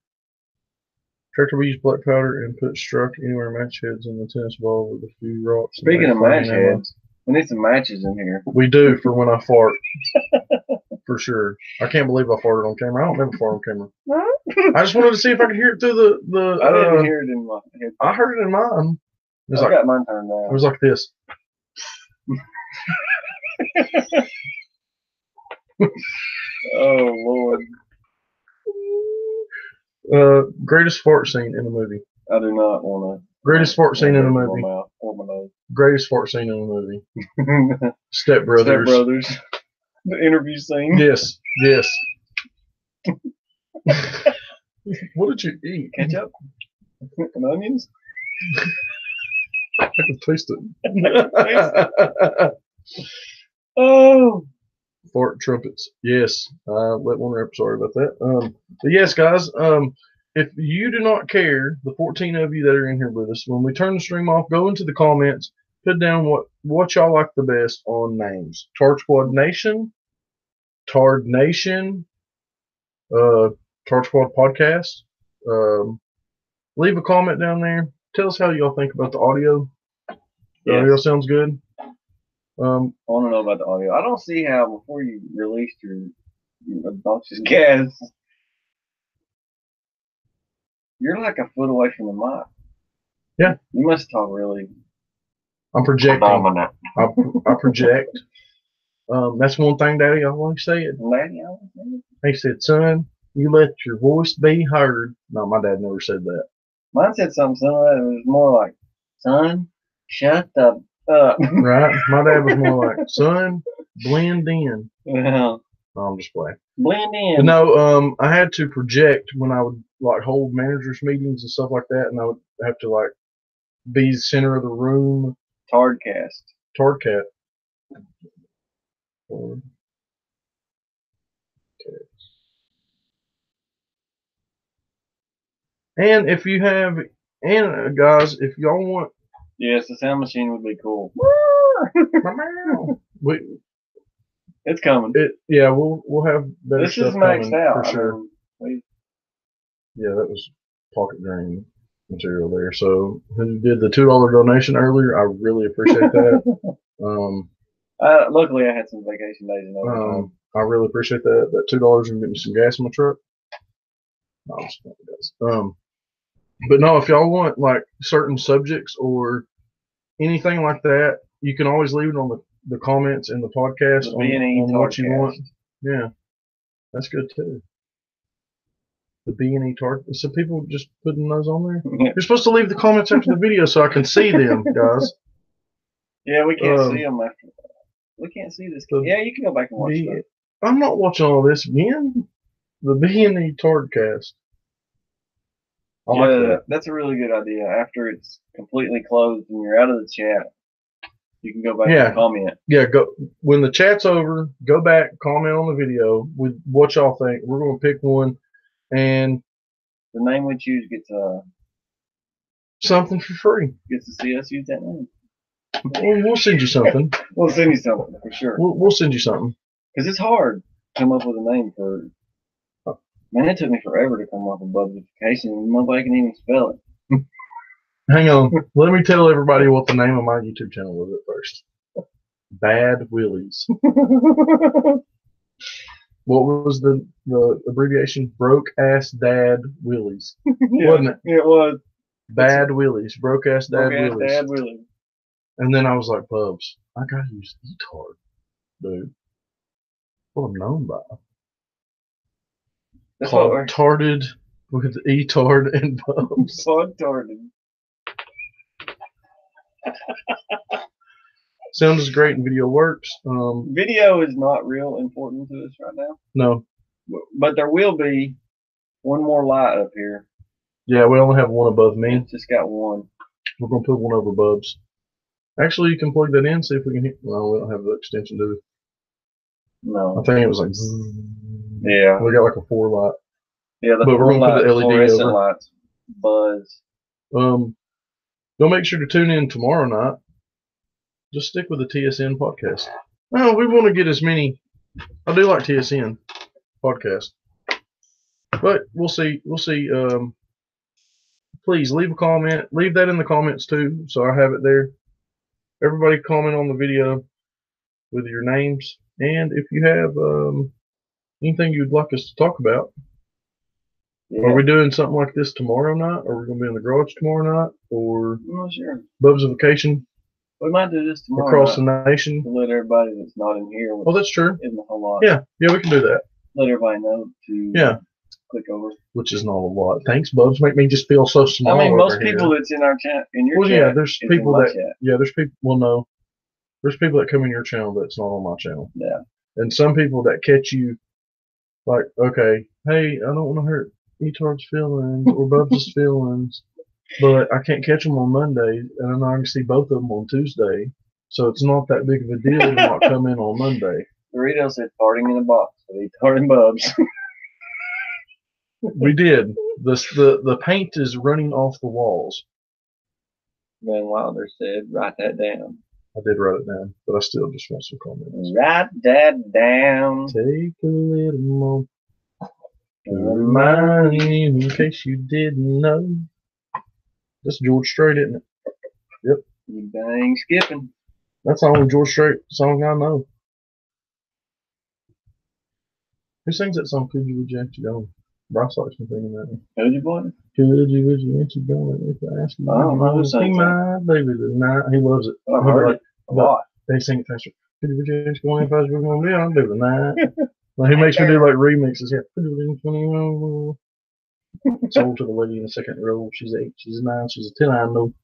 Speaker 1: Tractor, we use black powder and put struck anywhere match heads in the tennis ball with a few rocks.
Speaker 2: Speaking of match heads, we need some matches in here.
Speaker 1: We do for when I fart. For sure. I can't believe I farted on camera. I don't never fart on camera. I just wanted to see if I could hear it through the
Speaker 2: I didn't hear it in my head.
Speaker 1: I heard it in mine. It was
Speaker 2: I
Speaker 1: like,
Speaker 2: got mine turned down.
Speaker 1: it was like this.
Speaker 2: Oh, Lord.
Speaker 1: Greatest fart scene in the movie.
Speaker 2: I do not want to.
Speaker 1: Greatest fart scene in the movie.
Speaker 2: Or my nose.
Speaker 1: Greatest fart scene in the movie. Step Brothers.
Speaker 2: Step Brothers. The interview scene.
Speaker 1: Yes, yes. What did you eat?
Speaker 2: Ketchup? And onions?
Speaker 1: I can taste it.
Speaker 2: Oh.
Speaker 1: Fart trumpets. Yes. Let one rip. Sorry about that. But yes, guys. If you do not care, the 14 of you that are in here with us, when we turn the stream off, go into the comments, put down what y'all like the best on names. Torchwood Nation, Tard Nation, Tardsquad podcast. Leave a comment down there. Tell us how y'all think about the audio. The audio sounds good.
Speaker 2: I want to know about the audio. I don't see how before you released your obnoxious gas, you're like a foot away from the mic.
Speaker 1: Yeah.
Speaker 2: You must talk really.
Speaker 1: I'm projecting. I project. That's one thing Daddy always said. He said, son, you let your voice be heard. No, my dad never said that.
Speaker 2: Mine said something similar. It was more like, son, shut the up.
Speaker 1: Right? My dad was more like, son, blend in.
Speaker 2: Yeah.
Speaker 1: No, I'm just playing.
Speaker 2: Blend in.
Speaker 1: But no, I had to project when I would like hold managers meetings and stuff like that, and I would have to like be the center of the room.
Speaker 2: Tardcast.
Speaker 1: Tardcat. And if you have, and guys, if y'all want,
Speaker 2: yes, the sound machine would be cool. It's coming.
Speaker 1: Yeah, we'll have better
Speaker 2: this
Speaker 1: stuff
Speaker 2: is maxed
Speaker 1: coming
Speaker 2: out
Speaker 1: for sure. Yeah, that was pocket drain material there. So who did the $2 donation earlier? I really appreciate that.
Speaker 2: Luckily, I had some vacation days in overtime.
Speaker 1: I really appreciate that. That $2 and get me some gas in my truck. No, I'm just kidding, but no, if y'all want like certain subjects or anything like that, you can always leave it on the comments in the podcast on what you want. Yeah, that's good too. The B&E Tard. So people just putting those on there.
Speaker 2: Yeah.
Speaker 1: You're supposed to leave the comments after the video so I can see them, guys.
Speaker 2: Yeah, we can't see them after. We can't see this. Yeah, you can go back and watch that.
Speaker 1: I'm not watching all this again. The B&E Tardcast. I like that.
Speaker 2: That's a really good idea. After it's completely closed and you're out of the chat, you can go back and comment.
Speaker 1: Yeah, go when the chat's over. Go back, comment on the video with what y'all think. We're going to pick one, and
Speaker 2: the name we choose gets
Speaker 1: something for free.
Speaker 2: Gets to see us use that name.
Speaker 1: We'll send you something.
Speaker 2: We'll send you something for sure.
Speaker 1: We'll send you something.
Speaker 2: Because it's hard to come up with a name for. Man, it took me forever to come up with Bugification. Nobody can even spell it.
Speaker 1: Hang on. Let me tell everybody what the name of my YouTube channel was at first. Bad Willies. What was the abbreviation? Broke Ass Dad Willies.
Speaker 2: Yeah,
Speaker 1: wasn't it?
Speaker 2: It was.
Speaker 1: Bad Willies. Broke Ass Dad Willies.
Speaker 2: Dad Willies. And
Speaker 1: then I was like, Bubs, I gotta use Etard, dude. What I'm known by. Called Tarded with Etard and Bubs.
Speaker 2: Tarded.
Speaker 1: Sound is great and video works.
Speaker 2: Video is not real important to us right now.
Speaker 1: No.
Speaker 2: But there will be one more light up here.
Speaker 1: Yeah, we only have one above me.
Speaker 2: It's just got one.
Speaker 1: We're going to put one over Bub's. Actually, you can plug that in, see if we can hit. Well, we don't have the extension, do we?
Speaker 2: No.
Speaker 1: I think it was like.
Speaker 2: Yeah.
Speaker 1: We got like a 4 light.
Speaker 2: Yeah,
Speaker 1: but we're going to put the LED
Speaker 2: fluorescent
Speaker 1: over.
Speaker 2: lights buzz.
Speaker 1: Don't make sure to tune in tomorrow night. Just stick with the TSN podcast. Oh, we want to get as many. I do like TSN podcast, but we'll see. We'll see. Please leave a comment. Leave that in the comments too, so I have it there. Everybody comment on the video with your names, and if you have anything you'd like us to talk about. Yeah. Are we doing something like this tomorrow night? Or are we going to be in the garage tomorrow night? Or
Speaker 2: I'm not sure.
Speaker 1: Bub's vacation?
Speaker 2: We might do this tomorrow
Speaker 1: across the nation.
Speaker 2: To let everybody that's not in here.
Speaker 1: Oh, that's true.
Speaker 2: In the whole lot.
Speaker 1: Yeah, we can do that.
Speaker 2: Let everybody know to click over.
Speaker 1: Which is not a lot. Thanks, Bubs. Make me just feel so small.
Speaker 2: I mean, most people that's in our chat, in your chat.
Speaker 1: Yeah, there's people that. Chat. Yeah, there's people. Well, no, there's people that come in your channel that's not on my channel.
Speaker 2: Yeah.
Speaker 1: And some people that catch you, like, okay, hey, I don't want to hurt Etard's feelings or Bubs' feelings, but I can't catch them on Monday, and I know I can see both of them on Tuesday, so it's not that big of a deal to not come in on Monday.
Speaker 2: Dorito said farting in a box with Etard and Bubs.
Speaker 1: We did. The paint is running off the walls.
Speaker 2: Van Wilder said, write that down.
Speaker 1: I did write it down, but I still just want some comments.
Speaker 2: Write that down.
Speaker 1: Take a little more. Remind you in case you didn't know. That's George Strait, isn't it? Yep.
Speaker 2: You dang skipping.
Speaker 1: That's the only George Strait song I know. Who sings that song? Could you, would you, actually go? Bryce likes me singing that one.
Speaker 2: Could you, boy?
Speaker 1: Could you, would you, actually go? If I ask you,
Speaker 2: I don't know who sings
Speaker 1: my baby tonight. He loves it.
Speaker 2: I've heard it a lot.
Speaker 1: They sing it faster. Could you, would you, actually go? If I was going to be on tonight. Well, he makes me do like remixes. Yeah. Sold to the lady in the second row. She's 8, she's 9, she's a 10. I know.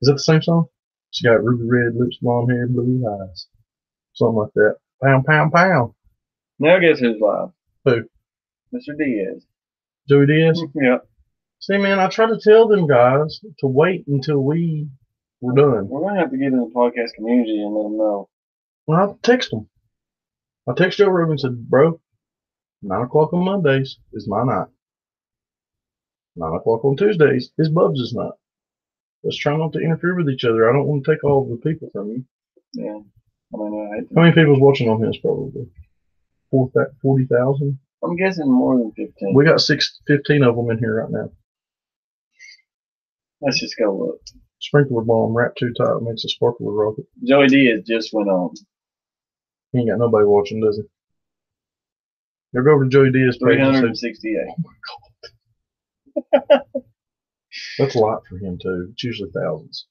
Speaker 1: Is that the same song? She got ruby red lips, blonde hair, blue eyes. Something like that. Pound, pound, pound.
Speaker 2: Now guess who's live?
Speaker 1: Who?
Speaker 2: Mr. Diaz.
Speaker 1: Joey Diaz?
Speaker 2: Yep.
Speaker 1: See, man, I try to tell them guys to wait until we were done.
Speaker 2: We're going to have to get in the podcast community and let them know.
Speaker 1: Well, I text them. I text Joe Rogan and said, bro, 9 o'clock on Mondays is my night. 9 o'clock on Tuesdays is Bubs' night. Let's try not to interfere with each other. I don't want to take all of the people from you.
Speaker 2: Yeah. I mean,
Speaker 1: how many people's watching on his? Probably 40,000.
Speaker 2: I'm guessing more than 15.
Speaker 1: We got 15 of them in here right now.
Speaker 2: Let's just go look.
Speaker 1: Sprinkler bomb wrapped too tight makes a sparkler rocket.
Speaker 2: Joey Diaz just went on.
Speaker 1: He ain't got nobody watching, does he? Now go over to Joey Diaz page.
Speaker 2: 368.
Speaker 1: Oh my God. That's a lot for him too. It's usually thousands.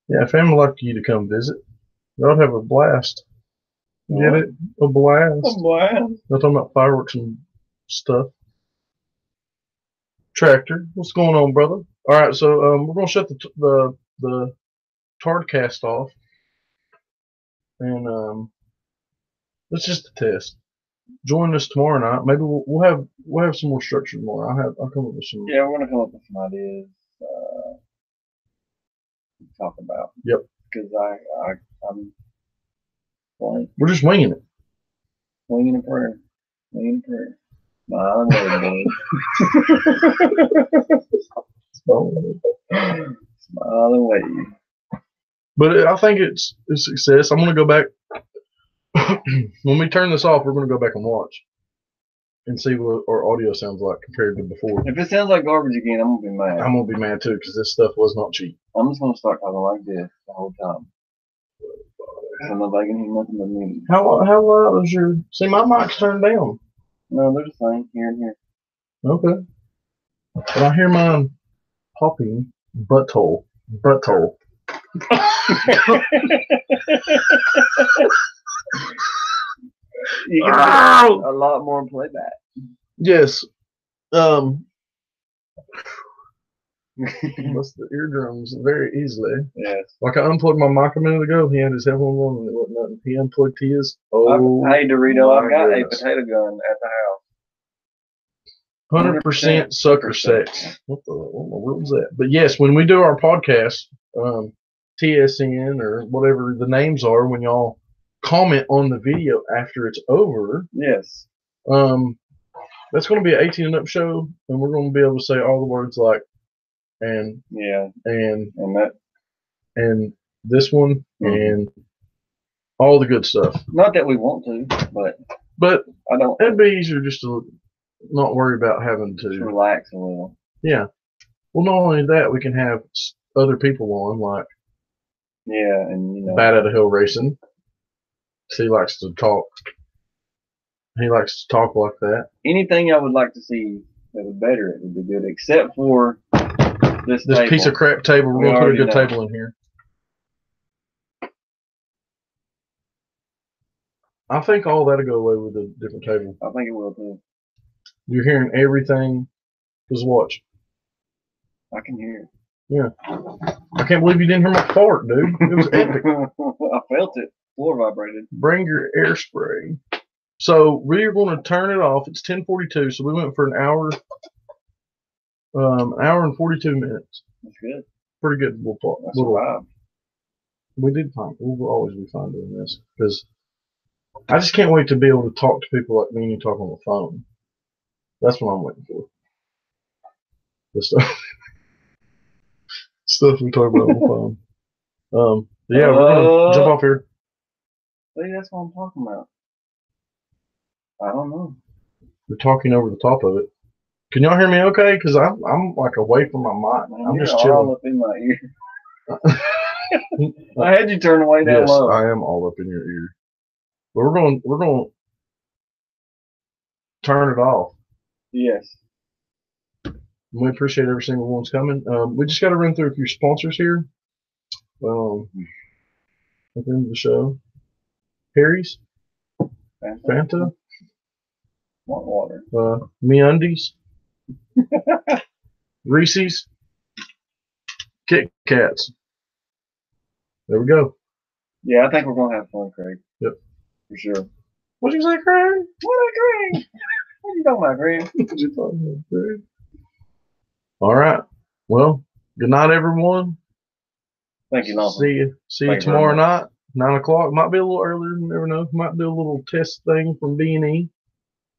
Speaker 1: Yeah, family like you to come visit. Y'all have a blast. Get it? A blast.
Speaker 2: A blast.
Speaker 1: They're talking about fireworks and stuff. Tractor, what's going on, brother? All right, so we're gonna shut the Tardcast off, and it's just a test. Join us tomorrow night. Maybe we'll have some more structure tomorrow. I'll come up with some.
Speaker 2: Yeah, we're gonna come up with some ideas to talk about.
Speaker 1: Yep.
Speaker 2: Because I'm blank.
Speaker 1: We're just winging it.
Speaker 2: Winging a prayer. Winging a prayer. Smile and wave. Smile and wave.
Speaker 1: But I think it's a success. I'm gonna go back. When we turn this off, we're going to go back and watch and see what our audio sounds like compared to before.
Speaker 2: If it sounds like garbage again, I'm going to be mad.
Speaker 1: I'm going to be mad too because this stuff was not cheap.
Speaker 2: I'm just going to start talking like this the whole time. So nobody can hear nothing but me.
Speaker 1: How loud is your... See, my mic's turned down.
Speaker 2: No, they're the same here and here.
Speaker 1: Okay. But I hear mine popping butthole. Butthole.
Speaker 2: You can do a lot more playback.
Speaker 1: Yes. Bust the eardrums very easily.
Speaker 2: Yes.
Speaker 1: Like I unplugged my mic a minute ago. He had his headphones on and it wasn't nothing. He unplugged his. Oh,
Speaker 2: Hey Dorito,
Speaker 1: my
Speaker 2: I've got
Speaker 1: goodness.
Speaker 2: a potato gun at the house.
Speaker 1: 100% sucker sex. What in the world is that? But yes, when we do our podcast, TSN or whatever the names are, when y'all comment on the video after it's over,
Speaker 2: Yes.
Speaker 1: that's going to be an 18 and up show, and we're going to be able to say all the words like and
Speaker 2: that,
Speaker 1: and this one
Speaker 2: Mhm.
Speaker 1: and all the good stuff.
Speaker 2: Not that we want to, but I don't.
Speaker 1: It'd be easier just to not worry about having
Speaker 2: Just
Speaker 1: to.
Speaker 2: relax a little.
Speaker 1: Yeah. Well, not only that, we can have other people on, like
Speaker 2: Yeah, and you know,
Speaker 1: Bat Out of Hill Racing. He likes to talk. He likes to talk like that.
Speaker 2: anything I would like to see that would better it would be good, except for this table.
Speaker 1: Piece of crap table. We're going to put a good table in here. I think all that'll go away with a different table.
Speaker 2: I think it will too.
Speaker 1: You're hearing everything. Just watch.
Speaker 2: I can hear it.
Speaker 1: Yeah. I can't believe you didn't hear my fart, dude. It was epic.
Speaker 2: I felt it. Floor vibrated.
Speaker 1: Bring your air spray. So we're going to turn it off. It's 10:42, so we went for an hour and 42 minutes.
Speaker 2: That's good.
Speaker 1: Pretty good little talk.
Speaker 2: That's a vibe.
Speaker 1: We did fine. We'll always be fine doing this because I just can't wait to be able to talk to people like me and you talk on the phone. That's what I'm waiting for. The stuff we talk about on the phone. Yeah, we're gonna jump off here.
Speaker 2: See, that's what I'm talking about. I don't know.
Speaker 1: We're talking over the top of it. Can y'all hear me okay? Because I'm like away from my mic.
Speaker 2: Man,
Speaker 1: I'm
Speaker 2: you're
Speaker 1: just chilling.
Speaker 2: all up in my ear. I had you turn away that low.
Speaker 1: Yes, I am all up in your ear. But we're going to turn it off.
Speaker 2: Yes.
Speaker 1: We appreciate every single one's coming. We just got to run through a few sponsors here. At the end of the show. Harry's. Fanta.
Speaker 2: Want water.
Speaker 1: MeUndies. Reese's. Kit Kats. There we go.
Speaker 2: Yeah, I think we're going to have fun, Craig.
Speaker 1: Yep.
Speaker 2: For sure.
Speaker 1: What'd you say, Craig?
Speaker 2: What, Craig? What are you talking about, Craig?
Speaker 1: What you talking about, Craig? All right. Well, good night, everyone.
Speaker 2: Thank you, Lawson.
Speaker 1: See you tomorrow night, 9 o'clock. Might be a little earlier. You never know. Might do a little test thing from B&E.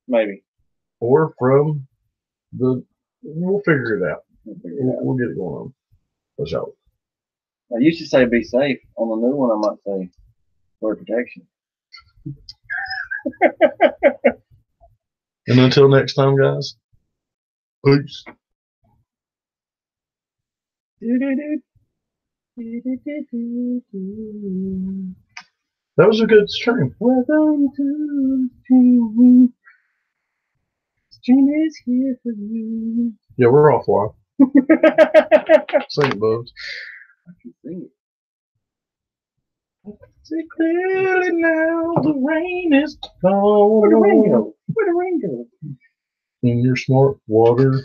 Speaker 2: Maybe.
Speaker 1: Or from the. We'll figure it out. We'll get it going on. For sure.
Speaker 2: I used to say be safe. On the new one, I might say wear protection.
Speaker 1: And until next time, guys. Peace. That was a good stream. Welcome to the stream. Stream is here for you. Yeah, we're offline. Sing it, Bubs.
Speaker 2: I can sing it.
Speaker 1: See clearly now, the rain is gone.
Speaker 2: Where'd the rain go? Where'd the rain go?
Speaker 1: In your smart water.